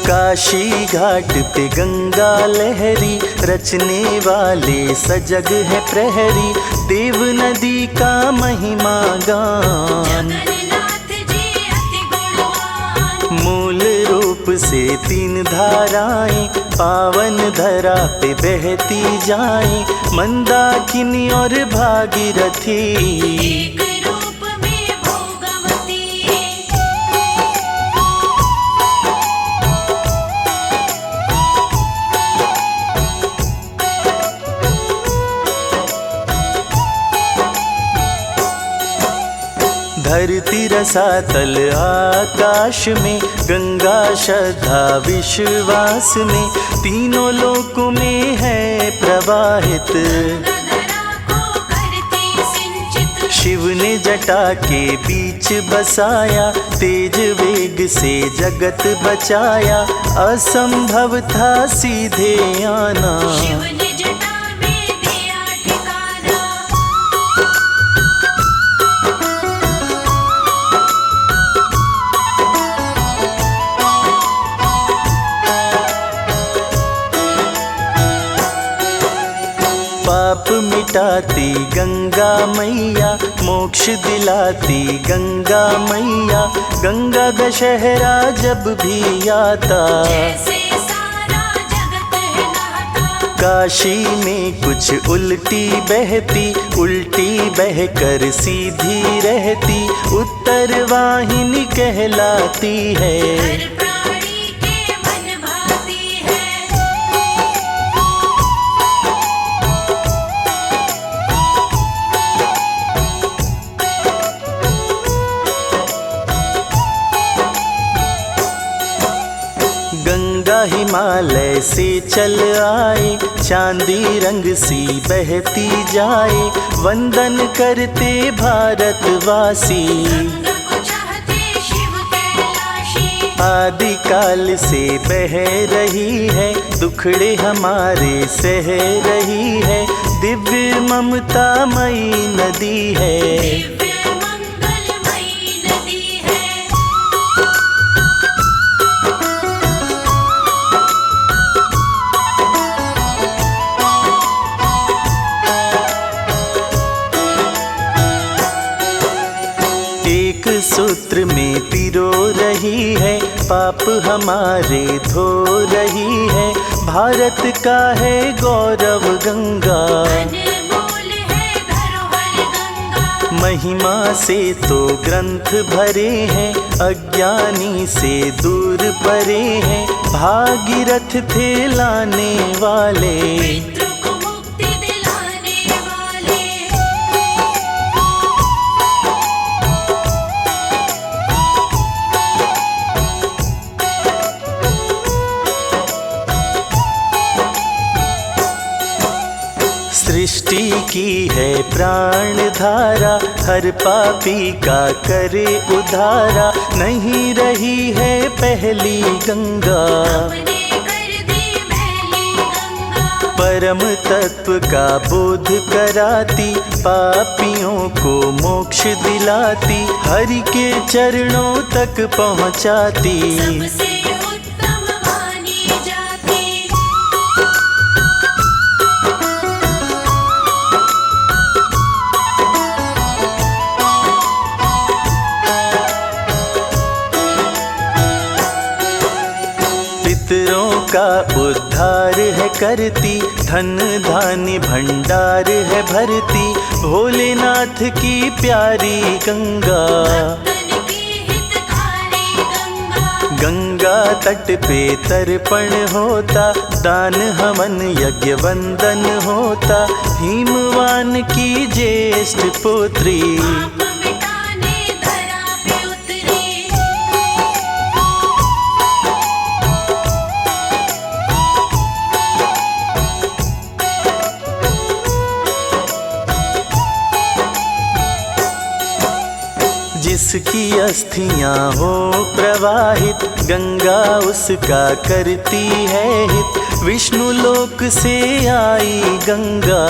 काशी घाट पे गंगा लहरी, रचने वाले सजग है प्रहरी। देव नदी का महिमा गान, मूल रूप से 3 धाराएं पावन धरा पे बहती जाएं। मंदाकिनी और भागीरथी, धरती रसातल आकाश में, गंगा श्रद्धा विश्वास में, तीनों लोकों में है प्रवाहित। शिव ने जटा के बीच बसाया, तेज वेग से जगत बचाया, असंभव था सीधे आना। पाप मिटाती गंगा मैया, मोक्ष दिलाती गंगा मैया, गंगा दशहरा जब भी आता, काशी में कुछ उल्टी बहती, उल्टी बहकर सीधी रहती, उत्तर वाहिनी कहलाती है। गंगा हिमालय से चल आए, चांदी रंग सी बहती जाए, वंदन करते भारतवासी। आदिकाल से बह रही है, दुखड़े हमारे सह रही है, दिव्य ममतामयी नदी है। एक सूत्र में पिरो रही है, पाप हमारे धो रही है, भारत का है गौरव गंगा। महिमा से तो ग्रंथ भरे हैं, अज्ञानी से दूर परे हैं, भागीरथ थे लाने वाले। सृष्टि की है प्राण धारा, हर पापी का करे उद्धारा, नहीं रही है पहली गंगा। परम तत्व का बोध कराती, पापियों को मोक्ष दिलाती, हरि के चरणों तक पहुँचाती। पितरों का उद्धार है करती, धन धान्य भंडार है भरती, भोलेनाथ की प्यारी गंगा। गंगा तट पे तर्पण होता, दान हवन यज्ञ वंदन होता, हिमवान की ज्येष्ठ पुत्री। जिसकी अस्थियां हो प्रवाहित, गंगा उसका करती है हित, विष्णु लोक से आई गंगा।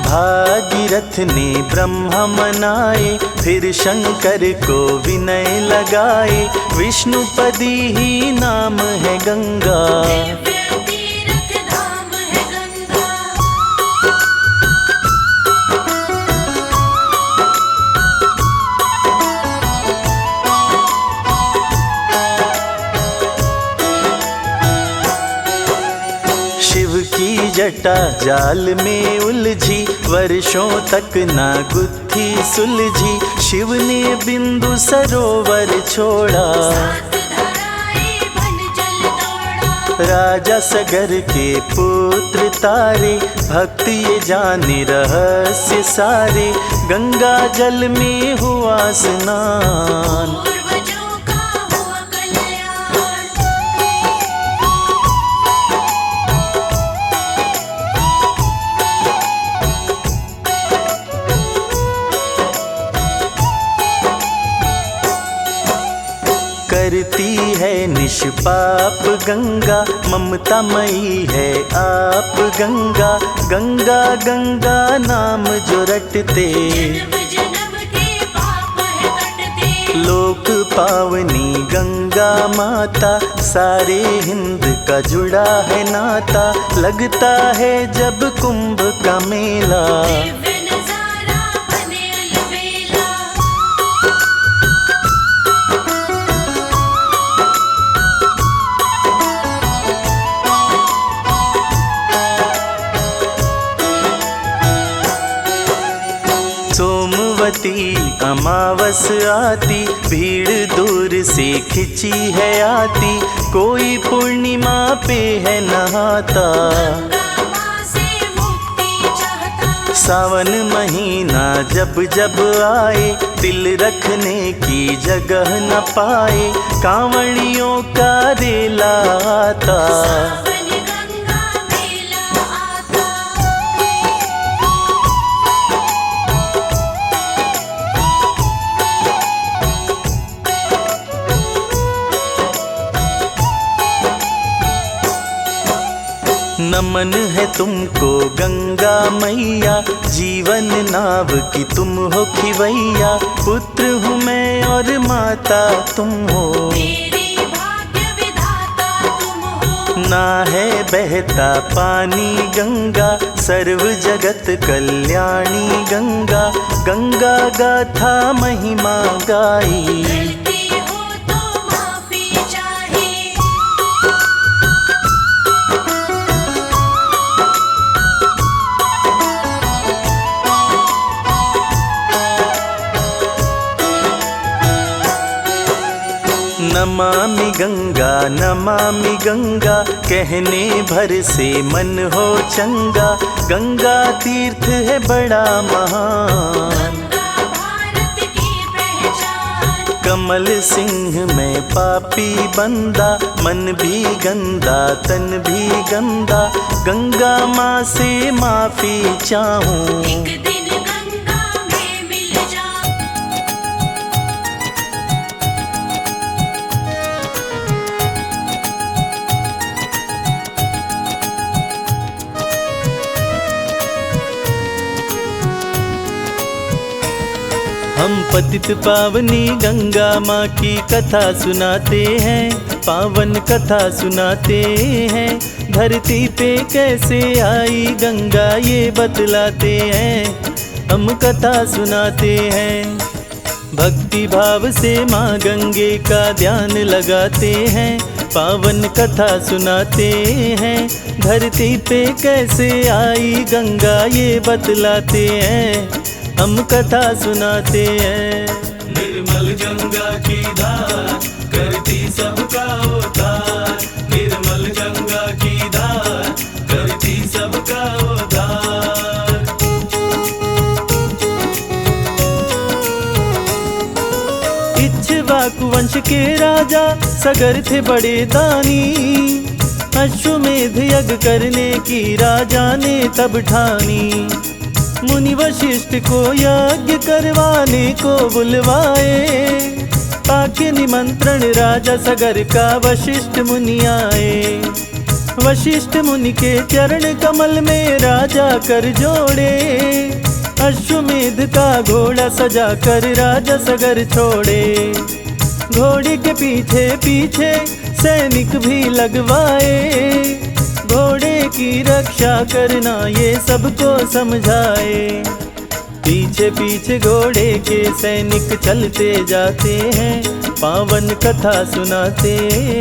भागीरथ ने ब्रह्मा मनाए, फिर शंकर को विनय लगाए, विष्णुपदी ही नाम है गंगा। की जटा जाल में उलझी, वर्षों तक ना गुत्थी सुलझी, शिव ने बिंदु सरोवर छोड़ा। राजा सगर के पुत्र तारे, भक्त ये जाने रहस्य सारे, गंगा जल में हुआ स्नान। पूर्वजों का हुआ कल्याण। करती है निष्पाप गंगा, ममता मई है आप गंगा। गंगा गंगा नाम जो रटते, जन्म जन्म के पाप है कटते। लोक पावनी गंगा माता, सारे हिंद का जुड़ा है नाता। लगता है जब कुंभ का मेला, दिव्य नजारा बने अलबेला। सोमवती अमावस आती, भीड़ दूर से खिंची है आती। कोई पूर्णिमा पे है नहाता, गंगा माँ से मुक्ति चाहता। सावन महीना जब जब आए, तिल रखने की जगह न पाए। कांवड़ियों का रेला आता, सावन गंगा मेला आता। नमन है तुमको गंगा मैया, जीवन नाव की तुम हो खिवैया। पुत्र हूँ मैं और माता तुम हो, मेरी भाग्य विधाता तुम हो। ना है बहता पानी गंगा, सर्व जगत कल्याणी गंगा। गंगा गाथा महिमा गाई, गलती हो तो माफी चाहे। नमामि गंगा नमामि गंगा, कहने भर से मन हो चंगा। गंगा तीर्थ है बड़ा महान, गंगा भारत की पहचान। कमल सिंह में पापी बंदा। मन भी गंदा तन भी गंदा, गंगा माँ से माफी चाहूं। एक दिन गंगा में मिल जा। हम पतित पावनी गंगा माँ की कथा सुनाते हैं, पावन कथा सुनाते हैं। धरती पे कैसे आई गंगा ये बतलाते हैं, हम कथा सुनाते हैं। भक्ति भाव से माँ गंगे का ध्यान लगाते हैं, पावन कथा सुनाते हैं। धरती पे कैसे आई गंगा ये बतलाते हैं, हम कथा सुनाते हैं। निर्मल गंगा की धार करती सबका उद्धार, निर्मल गंगा की धार करती सबका उद्धार। इक्ष्वाकु वंश के राजा सगर थे बड़े दानी, अश्वमेध यज्ञ करने की राजा ने तब ठानी। मुनि वशिष्ठ को यज्ञ करवाने को बुलवाए, पाके निमंत्रण राजा सगर का वशिष्ठ मुनि आए। वशिष्ठ मुनि के चरण कमल में राजा कर जोड़े, अश्वमेध का घोड़ा सजा कर राजा सगर छोड़े। घोड़े के पीछे पीछे सैनिक भी लगवाए, घोड़े की रक्षा करना ये सबको समझाए। पीछे पीछे घोड़े के सैनिक चलते जाते हैं, पावन कथा सुनाते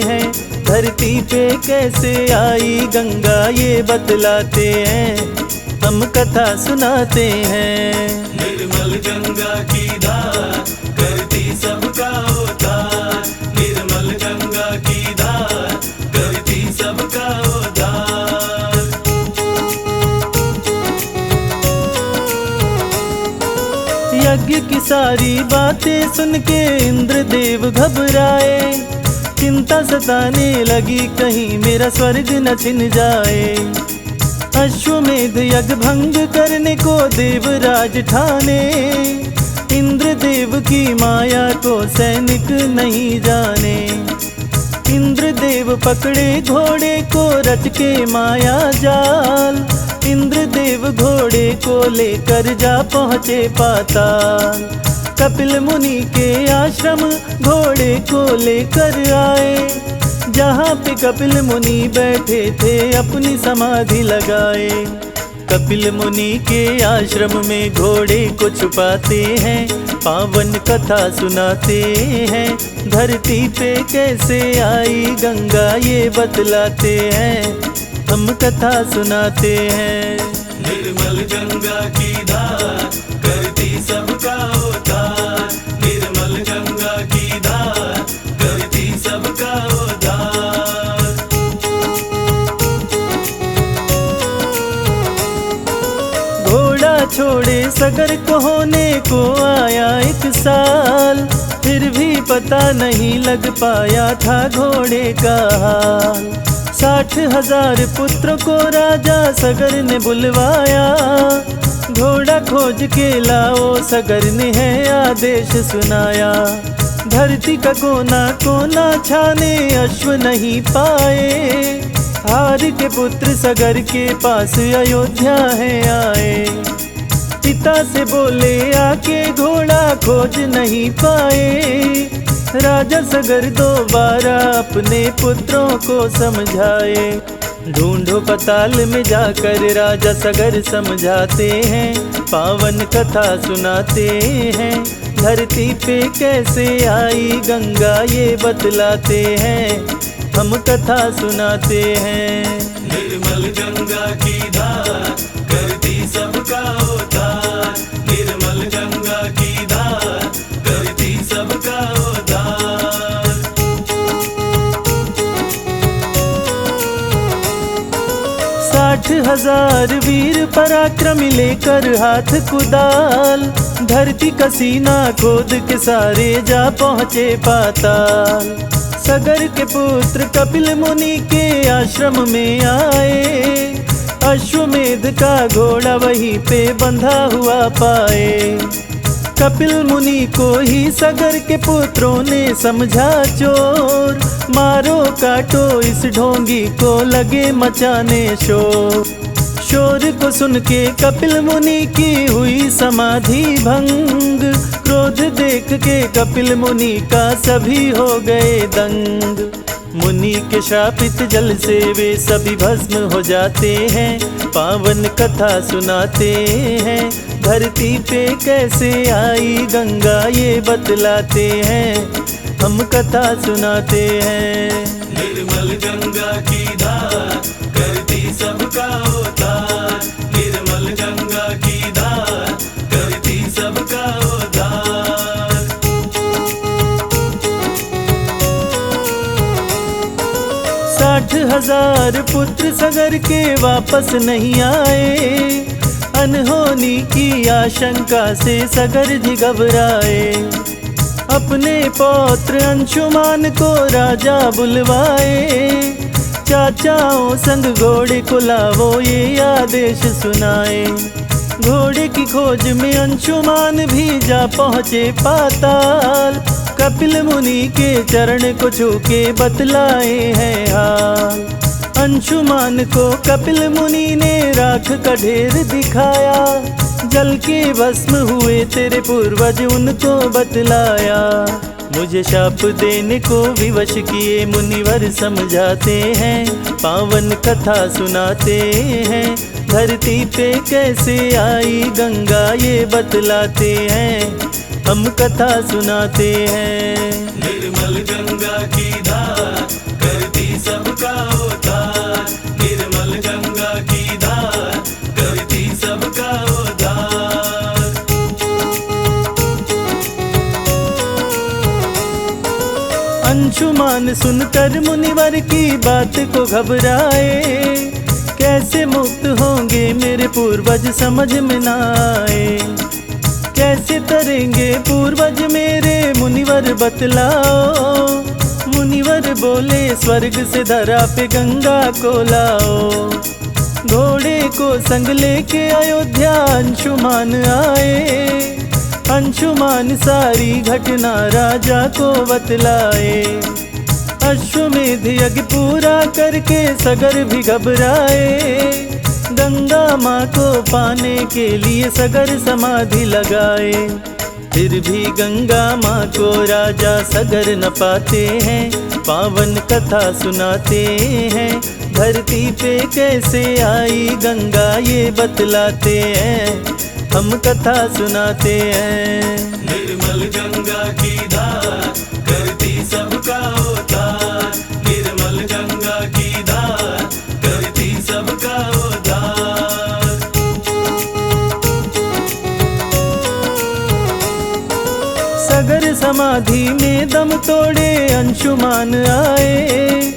हैं। धरती पे कैसे आई गंगा ये बतलाते हैं, हम कथा सुनाते हैं। निर्मल गंगा की धार करती सबका उद्धार, निर्मल गंगा की धार करती सबका उद्धार। यज्ञ की सारी बातें सुन के इंद्रदेव घबराए। चिंता सताने लगी कहीं मेरा स्वर्ग न छिन जाए। अश्वमेध यज्ञ भंग करने को देवराज ठाने। इंद्रदेव की माया को सैनिक नहीं जाने। इंद्रदेव पकड़े घोड़े को रच के माया जाल। इंद्रदेव घोड़े को लेकर जा पहुँचे पाताल। कपिल मुनि के आश्रम घोड़े को लेकर आए। जहाँ पे कपिल मुनि बैठे थे अपनी समाधि लगाए। कपिल मुनि के आश्रम में घोड़े को छुपाते हैं। पावन कथा सुनाते हैं। धरती पे कैसे आई गंगा ये बतलाते हैं। हम कथा सुनाते हैं। निर्मल गंगा की धार करती सबका उद्धार। निर्मल गंगा की धार करती सबका उद्धार। घोड़ा छोड़े सगर को होने को आया 1 साल। फिर भी पता नहीं लग पाया था घोड़े का हाल। 60,000 पुत्रों को राजा सगर ने बुलवाया। घोड़ा खोज के लाओ सगर ने है आदेश सुनाया। धरती का कोना कोना छाने अश्व नहीं पाए। हार के पुत्र सगर के पास अयोध्या है आए। पिता से बोले आके घोड़ा खोज नहीं पाए। राजा सगर दोबारा अपने पुत्रों को समझाए। ढूंढो पताल में जाकर राजा सगर समझाते हैं। पावन कथा सुनाते हैं। धरती पे कैसे आई गंगा ये बतलाते हैं। हम कथा सुनाते हैं। निर्मल गंगा की धार करती सबका उद्धार। निर्मल गंगा की धार करती सबका उद्धार। 60,000 वीर पराक्रमी लेकर हाथ कुदाल। धरती का सीना खोद के सारे जा पहुँचे पाताल। सगर के पुत्र कपिल मुनि के आश्रम में आए। अश्वमेध का घोड़ा वहीं पे बंधा हुआ पाए। कपिल मुनि को ही सगर के पुत्रों ने समझा चोर। मारो काटो इस ढोंगी को लगे मचाने शोर। शोर को सुन के कपिल मुनि की हुई समाधि भंग। क्रोध देख के कपिल मुनि का सभी हो गए दंग। मुनि के शापित जल से वे सभी भस्म हो जाते हैं। पावन कथा सुनाते हैं। धरती पे कैसे आई गंगा ये बतलाते हैं। हम कथा सुनाते हैं। निर्मल गंगा की धार करती सबका उद्धार। निर्मल गंगा की धार करती सबका उद्धार। साठ 60,000 पुत्र सगर के वापस नहीं आए। अनहोनी की आशंका से सगर जी घबराए। अपने पौत्र अंशुमान को राजा बुलवाए। चाचाओं संग घोड़े को लावो ये आदेश सुनाए। घोड़े की खोज में अंशुमान भी जा पहुँचे पाताल। कपिल मुनि के चरण को छू के बतलाए हैं हाल। अंशुमान को कपिल मुनि ने राख का ढेर दिखाया। जल के भस्म हुए तेरे पूर्वज उनको बतलाया। मुझे शाप देने को विवश किए मुनिवर समझाते हैं। पावन कथा सुनाते हैं। धरती पे कैसे आई गंगा ये बतलाते हैं। हम कथा सुनाते हैं। निर्मल गंगा की धार करती सबका उद्धार। निर्मल गंगा की धार करती सबका उद्धार। अंशुमान सुनकर मुनिवर की बात को घबराए। कैसे मुक्त होंगे मेरे पूर्वज समझ में न आए। कैसे तरेंगे पूर्वज मेरे मुनिवर बतलाओ। मुनिवर बोले स्वर्ग से धरा पे गंगा को लाओ। घोड़े को संग लेके अयोध्या अंशुमान आए। अंशुमान सारी घटना राजा को बतलाए। अश्वमेध यज्ञ पूरा करके सगर भी घबराए। गंगा माँ को पाने के लिए सगर समाधि लगाए। फिर भी गंगा माँ को राजा सगर न पाते हैं। पावन कथा सुनाते हैं। धरती पे कैसे आई गंगा ये बतलाते हैं। हम कथा सुनाते हैं। निर्मल गंगा की धार करती सबका उद्धार। निर्मल गंगा की धार करती सबका उद्धार। सगर समाधि में दम तोड़े अंशुमान आए।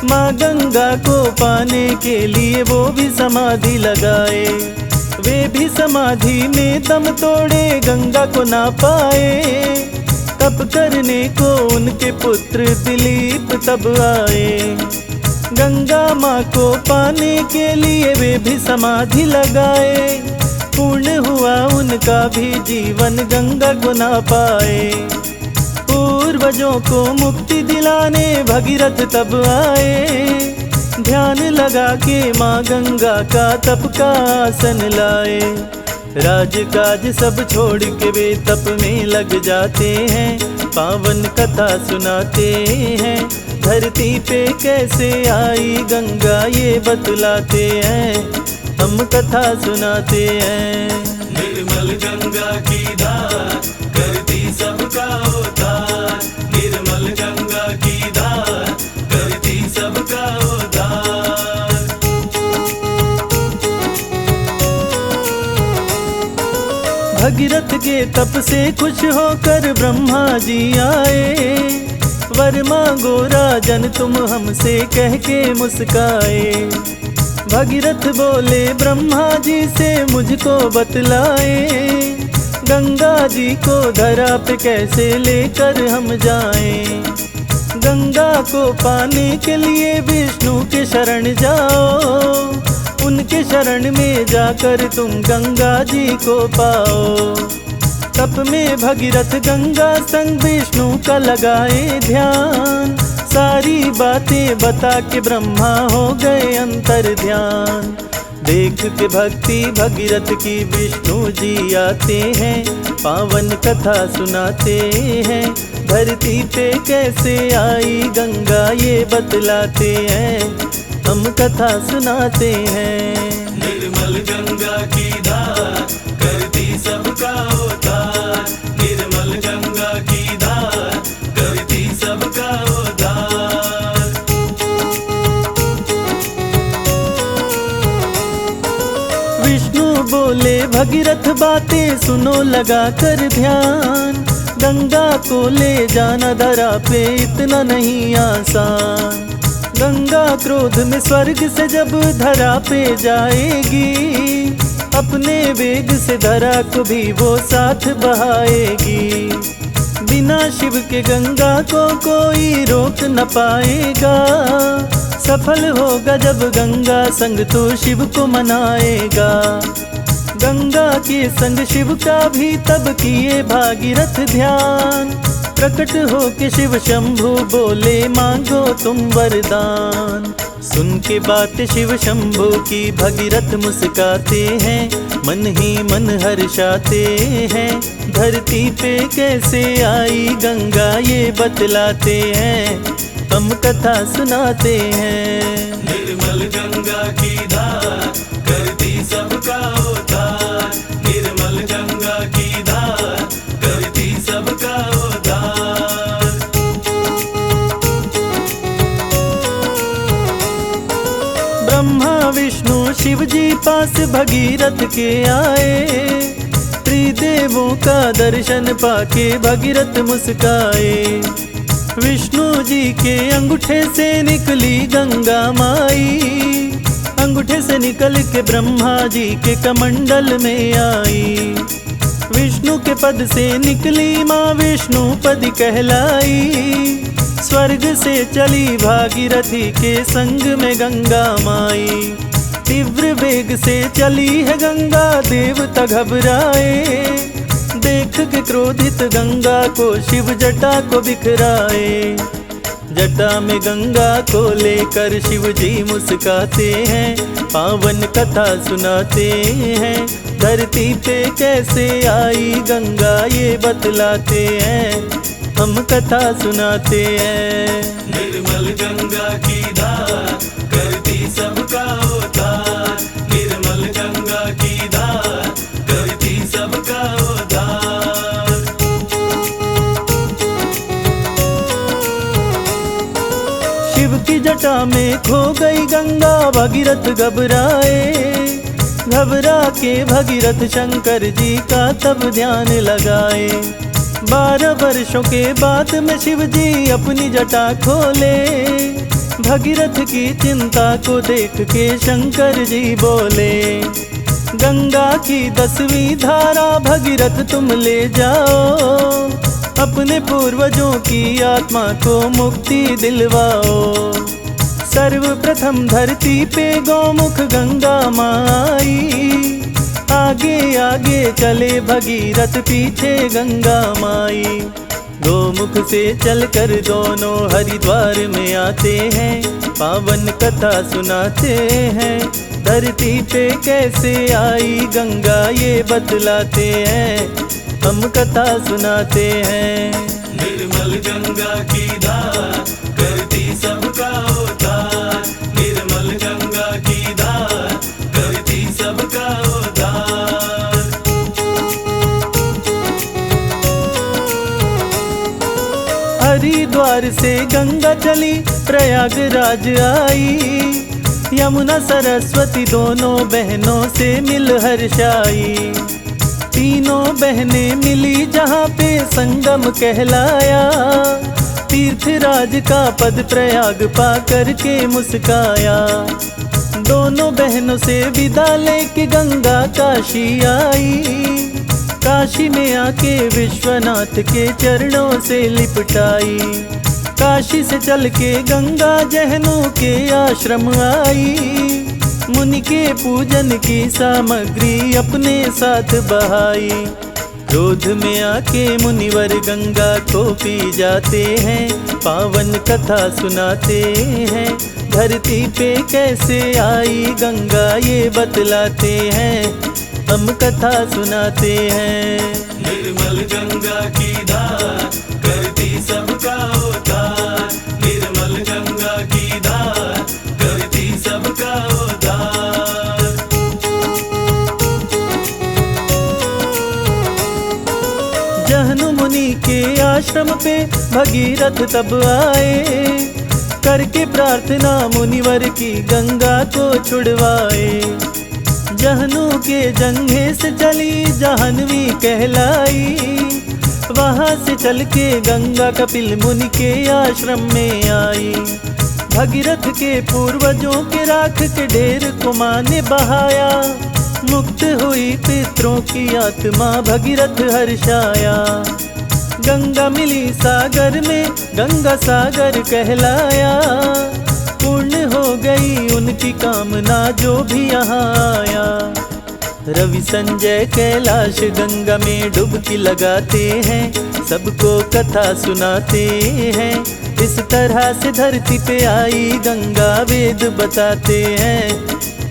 माँ गंगा को पाने के लिए वो भी समाधि लगाए। वे भी समाधि में दम तोड़े गंगा को ना पाए। तप करने को उनके पुत्र दिलीप तब आए। गंगा माँ को पाने के लिए वे भी समाधि लगाए। पूर्ण हुआ उनका भी जीवन गंगा को ना पाए। पूर्वजों को मुक्ति दिलाने भगीरथ तब आए। ध्यान लगा के माँ गंगा का तप का आसन लाए। राजकाज सब छोड़ के वे तप में लग जाते हैं। पावन कथा सुनाते हैं। धरती पे कैसे आई गंगा ये बतलाते हैं। हम कथा सुनाते हैं। निर्मल गंगा की धार करती सबका उद्धार। निर्मल गंगा की धार करती सबका उद्धार। भगीरथ के तप से खुश होकर ब्रह्मा जी आए। वर मांगो राजन तुम हमसे कह के मुस्काए। भगीरथ बोले ब्रह्मा जी से मुझको बतलाए। गंगा जी को धरा पे कैसे लेकर हम जाएं। गंगा को पाने के लिए विष्णु के शरण जाओ। उनके शरण में जाकर तुम गंगा जी को पाओ। तप में भगीरथ गंगा संग विष्णु का लगाए ध्यान। सारी बातें बता के ब्रह्मा हो गए अंतर ध्यान। देख के भक्ति भगीरथ की विष्णु जी आते हैं। पावन कथा सुनाते हैं। धरती पे कैसे आई गंगा ये बतलाते हैं। हम कथा सुनाते हैं। निर्मल गंगा की धार करती सबका उद्धार। निर्मल गंगा की धार करती सबका उद्धार। विष्णु बोले भगीरथ बातें सुनो लगा कर ध्यान। गंगा को ले जाना धरा पे इतना नहीं आसान। गंगा क्रोध में स्वर्ग से जब धरा पे जाएगी। अपने वेग से धरा को भी वो साथ बहाएगी। बिना शिव के गंगा को कोई रोक न पाएगा। सफल होगा जब गंगा संग तो शिव को मनाएगा। गंगा के संग शिव का भी तब किए भागीरथ ध्यान। प्रकट हो के शिव शंभु बोले मांगो तुम वरदान। सुन के बात शिव शंभु की भगीरथ मुस्काते हैं। मन ही मन हर्षाते हैं। धरती पे कैसे आई गंगा ये बतलाते हैं। हम कथा सुनाते हैं। निर्मल गंगा की धार करती सबका उद्धार। निर्मल गंगा की धार करती सबका उद्धार। ब्रह्मा विष्णु शिव जी पास भगीरथ के आए। त्रिदेवों का दर्शन पाके भगीरथ मुस्काए। विष्णु जी के अंगूठे से निकली गंगा माई। अंगूठे से निकल के ब्रह्मा जी के कमंडल में आई। विष्णु के पद से निकली माँ विष्णुपदी कहलाई। स्वर्ग से चली भागीरथी के संग में गंगा माई। तीव्र वेग से चली है गंगा, देवता घबराए। देख के क्रोधित गंगा को शिव जटा को बिखराए। जटा में गंगा को लेकर शिव जी मुस्काते हैं, पावन कथा सुनाते हैं। धरती पे कैसे आई गंगा ये बतलाते हैं, हम कथा सुनाते हैं। निर्मल गंगा की धार करती सबका उद्धार। निर्मल गंगा की धार करती सबका उद्धार। शिव की जटा में खो गई गंगा, भगीरथ घबराए। घबरा के भगीरथ शंकर जी का तब ध्यान लगाए। 12 वर्षों के बाद में शिव जी अपनी जटा खोले। भगीरथ की चिंता को देख के शंकर जी बोले, गंगा की 10वीं धारा भगीरथ तुम ले जाओ। अपने पूर्वजों की आत्मा को मुक्ति दिलवाओ। सर्वप्रथम धरती पे गौमुख गंगा माई। आगे आगे चले भगीरथ, पीछे गंगा माई। गोमुख से चलकर दोनों हरिद्वार में आते हैं, पावन कथा सुनाते हैं। धरती पे कैसे आई गंगा ये बतलाते हैं, हम कथा सुनाते हैं। निर्मल गंगा की धार करती सबका उद्धार। निर्मल गंगा की धार करती सबका उद्धार। हरिद्वार से गंगा चली प्रयागराज आई। यमुना सरस्वती दोनों बहनों से मिल हर्षाई। तीनों बहनें मिली जहाँ पे संगम कहलाया। तीर्थराज का पद प्रयाग पा करके मुस्काया। दोनों बहनों से विदा लेके गंगा काशी आई। काशी में आके विश्वनाथ के चरणों से लिपटाई। काशी से चल के गंगा जहनों के आश्रम आई। मुनि के पूजन की सामग्री अपने साथ बहाई। क्रोध में आके मुनिवर गंगा को पी जाते हैं, पावन कथा सुनाते हैं। धरती पे कैसे आई गंगा ये बतलाते हैं, हम कथा सुनाते हैं। निर्मल गंगा की धार करती सबका उद्धार। निर्मल गंगा की धार करती सबका उद्धार। जहनु मुनि के आश्रम पे भगीरथ तब आए। करके प्रार्थना मुनिवर की गंगा को छुड़वाए। जहनु के जंघे से चली जाह्नवी कहलाई। वहाँ से चल के गंगा कपिल मुनि के आश्रम में आई। भगीरथ के पूर्वजों के राख के ढेर को माँ ने बहाया। मुक्त हुई पितरों की आत्मा भगीरथ हर्षाया। गंगा मिली सागर में गंगा सागर कहलाया। पूर्ण हो गई उनकी कामना जो भी यहाँ आया। रवि संजय कैलाश गंगा में डुबकी लगाते हैं, सबको कथा सुनाते हैं। इस तरह से धरती पे आई गंगा वेद बताते हैं,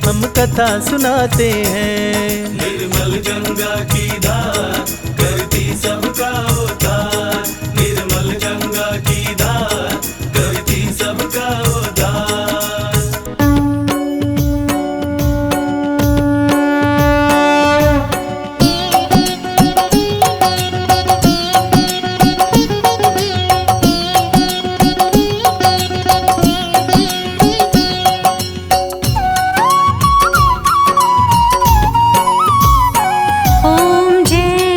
हम कथा सुनाते हैं। निर्मल गंगा की धार करती सबका उद्धार। निर्मल गंगा की धार करती सबका उद्धार। ओम जय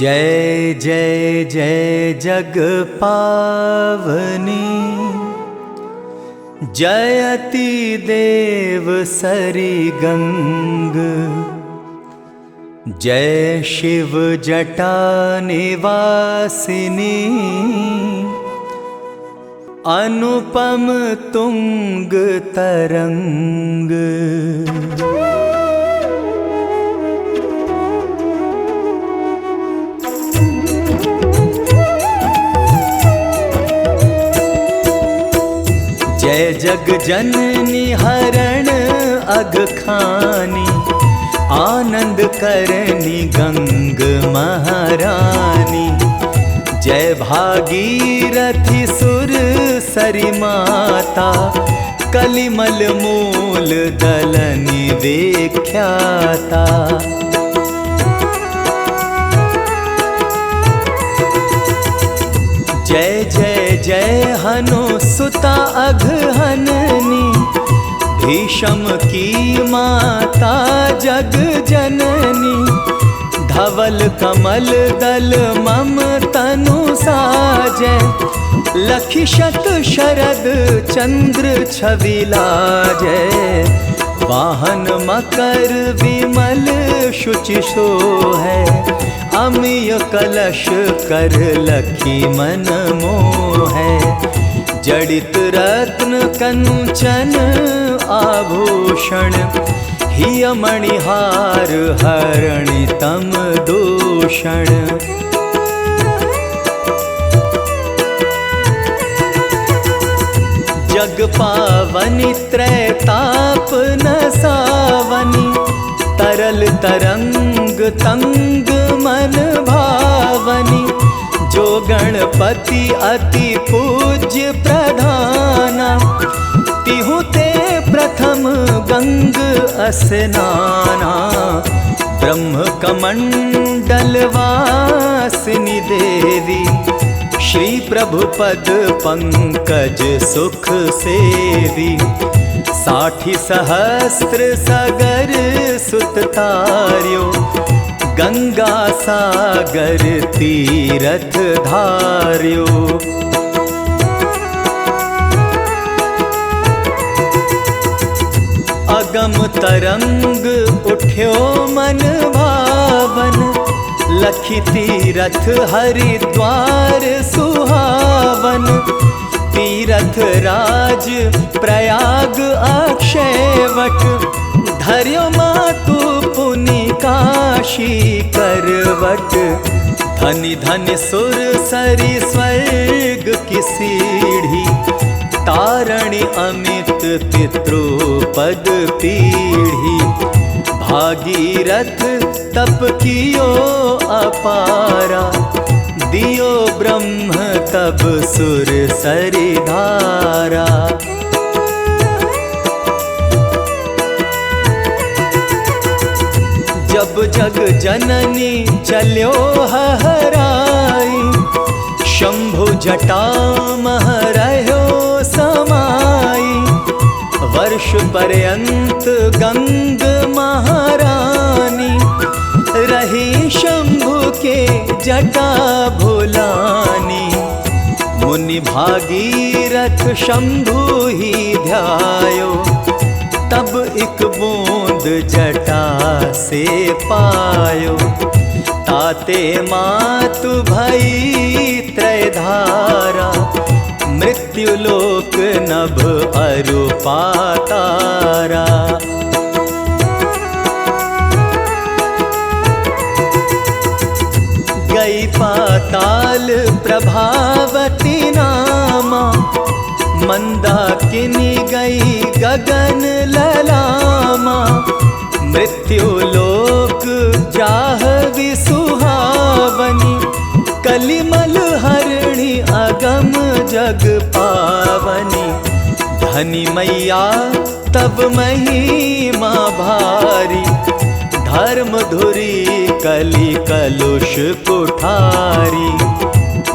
जय जय जय जग पावनी, जयति देव सरी गंग। जय शिव जटा निवासिनी, अनुपम तुंग तरंग। जय जग जननी हरण अगखानी, आनंद करनी गंग महारानी। जय भागीरथी सुर सरी माता, कलिमल मूल दलनी विख्याता। जय जय जय हनु सुता अघहननी, भीषम की माता जग जननी। धवल कमल दल मम तनु साजै, लखि शत शरद चंद्र छवि लाजै। वाहन मकर विमल शुचि शोहै, अमिय कलश कर लखी मन मोहै। जड़ित रत्न कंचन आभूषण, हिय मणिहार हरणि तम दूषण। जग पावनी त्रैताप नसावनी, तरल तरंग तंग मन भावनी। जो गणपति अति पूज्य प्रधाना, तिहु ते प्रथम गंग अस्नाना। ब्रह्म कमंडल वासिनी देवी, श्री प्रभु पद पंकज सुख सेवी। 60 सहस्त्र सगर सुत तार्यो, गंगा सागर तीरथ धार्यो। अगम तरंग उठ्यो मन भावन, लखि तीरथ हरिद्वार सुहावन। तीरथ राज प्रयाग अक्षयवट, धर्यो मातु पुनि काशी करवट। धनि धनि सुर सरी स्वर्ग की सीढ़ी, तारणी अमित पितृपद पीढ़ी। भागीरथ तप कियो अपारा, दियो ब्रह्म तब सुर सरी धारा। जब जग जननी चल्यो हराई, शंभु जटा मह रह्यो समाई। वर्ष पर्यंत गंग महारानी, रही शंभु के जटा भुलानी। मुनि भागीरथ शंभु ही ध्यायो, तब एक बूंद जटा से पायो। ताते मातु भई त्रैधारा, मृत्यु लोक नभ अरु पातारा। गई पाताल प्रभावती नामा, मंदाकिनी गई गगन ललामा। मृत्यु लोक जाहवी सुहावनी, कलिमल हरणी अगम जग पावनी। धनी मैया तब महिमा भारी, धर्म धुरी कलि कलुष कुठारी।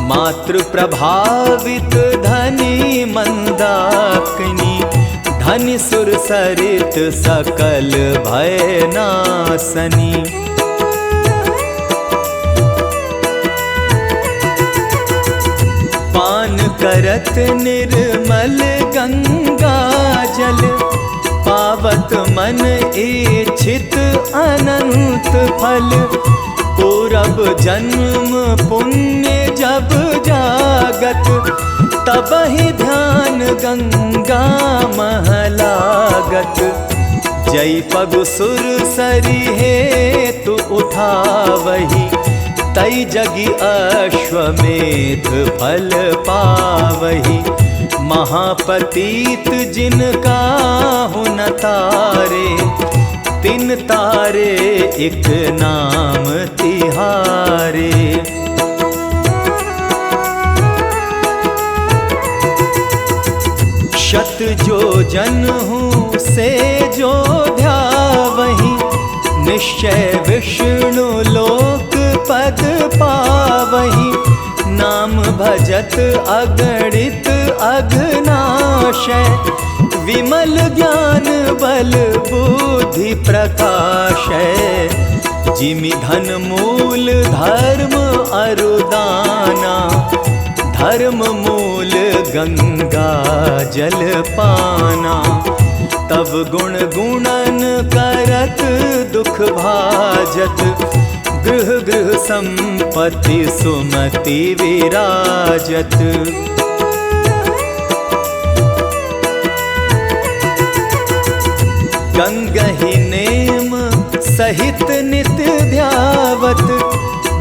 मातृ प्रभावित धनी मंदाकिनी, धनि सुर सरित सकल भय नासनी। करत निर्मल गंगा जल, पावत मन इच्छित अनंत फल। पूरब जन्म पुण्य जब जागत, तब ही ध्यान गंगा महलागत। जय पग सुर सरी हेतु उठावही, तई जगी अश्वमेध फल पावही। महापतित जिनका हुन तारे, तिन तारे एक नाम तिहारे। शत जो जन हूँ से जो ध्यावही, निश्चय विष्णु लोक पद पावही। नाम भजत अगणित अघनाशय, विमल ज्ञान बल बुद्धि प्रकाशय। जिमि धन मूल धर्म अरुदाना, धर्म मूल गंगा जल पाना। तब गुण गुणन करत दुख भाजत, गृह गृह संपत्ति सुमति विराजत। गंगहि नेम सहित नित्य ध्यावत,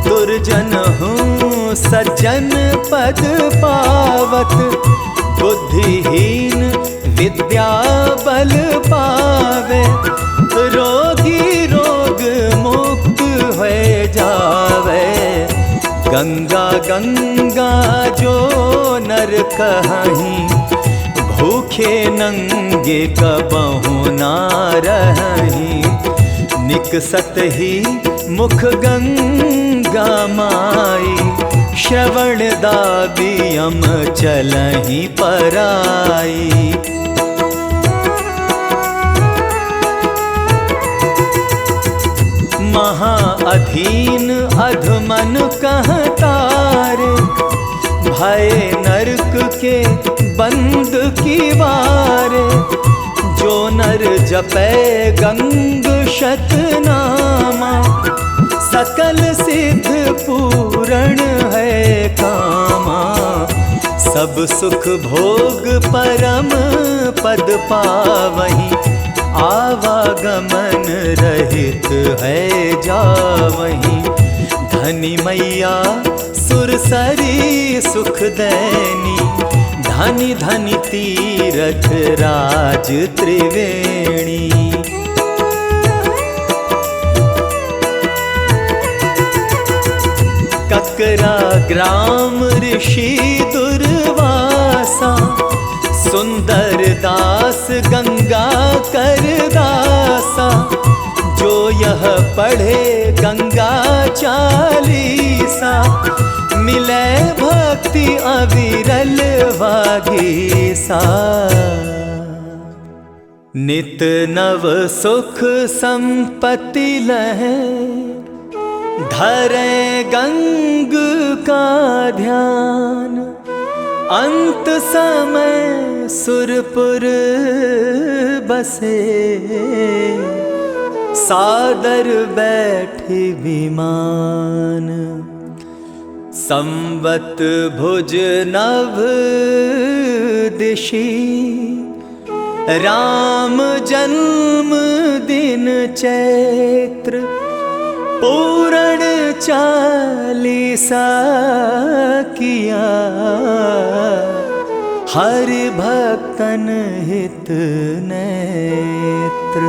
दुर्जन हूँ सज्जन पद पावत। बुद्धिहीन विद्या बल पावे, रोगी रोग मुक्त हो जावे। गंगा गंगा जो नर कहीं, भूखे नंगे कबहु ना रहीं। निकसत ही मुख गंगा माई, श्रवण दाबियम चलहि पराई। महा अधीन अधमन कहतारे, भय नरक के बंद की वारे। जो नर जपै गंग शतनामा, सकल सिद्ध पूरण है कामा। सब सुख भोग परम पद पावही, आवागमन रहित है जावही। धनी मैया सुरसरी सुख दैनी, धनी धनी तीरथ राज त्रिवेणी। ककरा ग्राम ऋषि दुर्वासा, सुंदर दास गंगा कर दासा। जो यह पढ़े गंगा चालीसा, मिले भक्ति अविरल वागीसा। नित नव सुख संपत्ति लहे, धरे गंग का ध्यान। अंत समय सुरपुर बसे, सादर बैठे विमान। संवत भुज नभ दिशि, राम जन्म दिन चैत्र। पूरण चालीसा किया, हरि भक्तन हित नेत्र।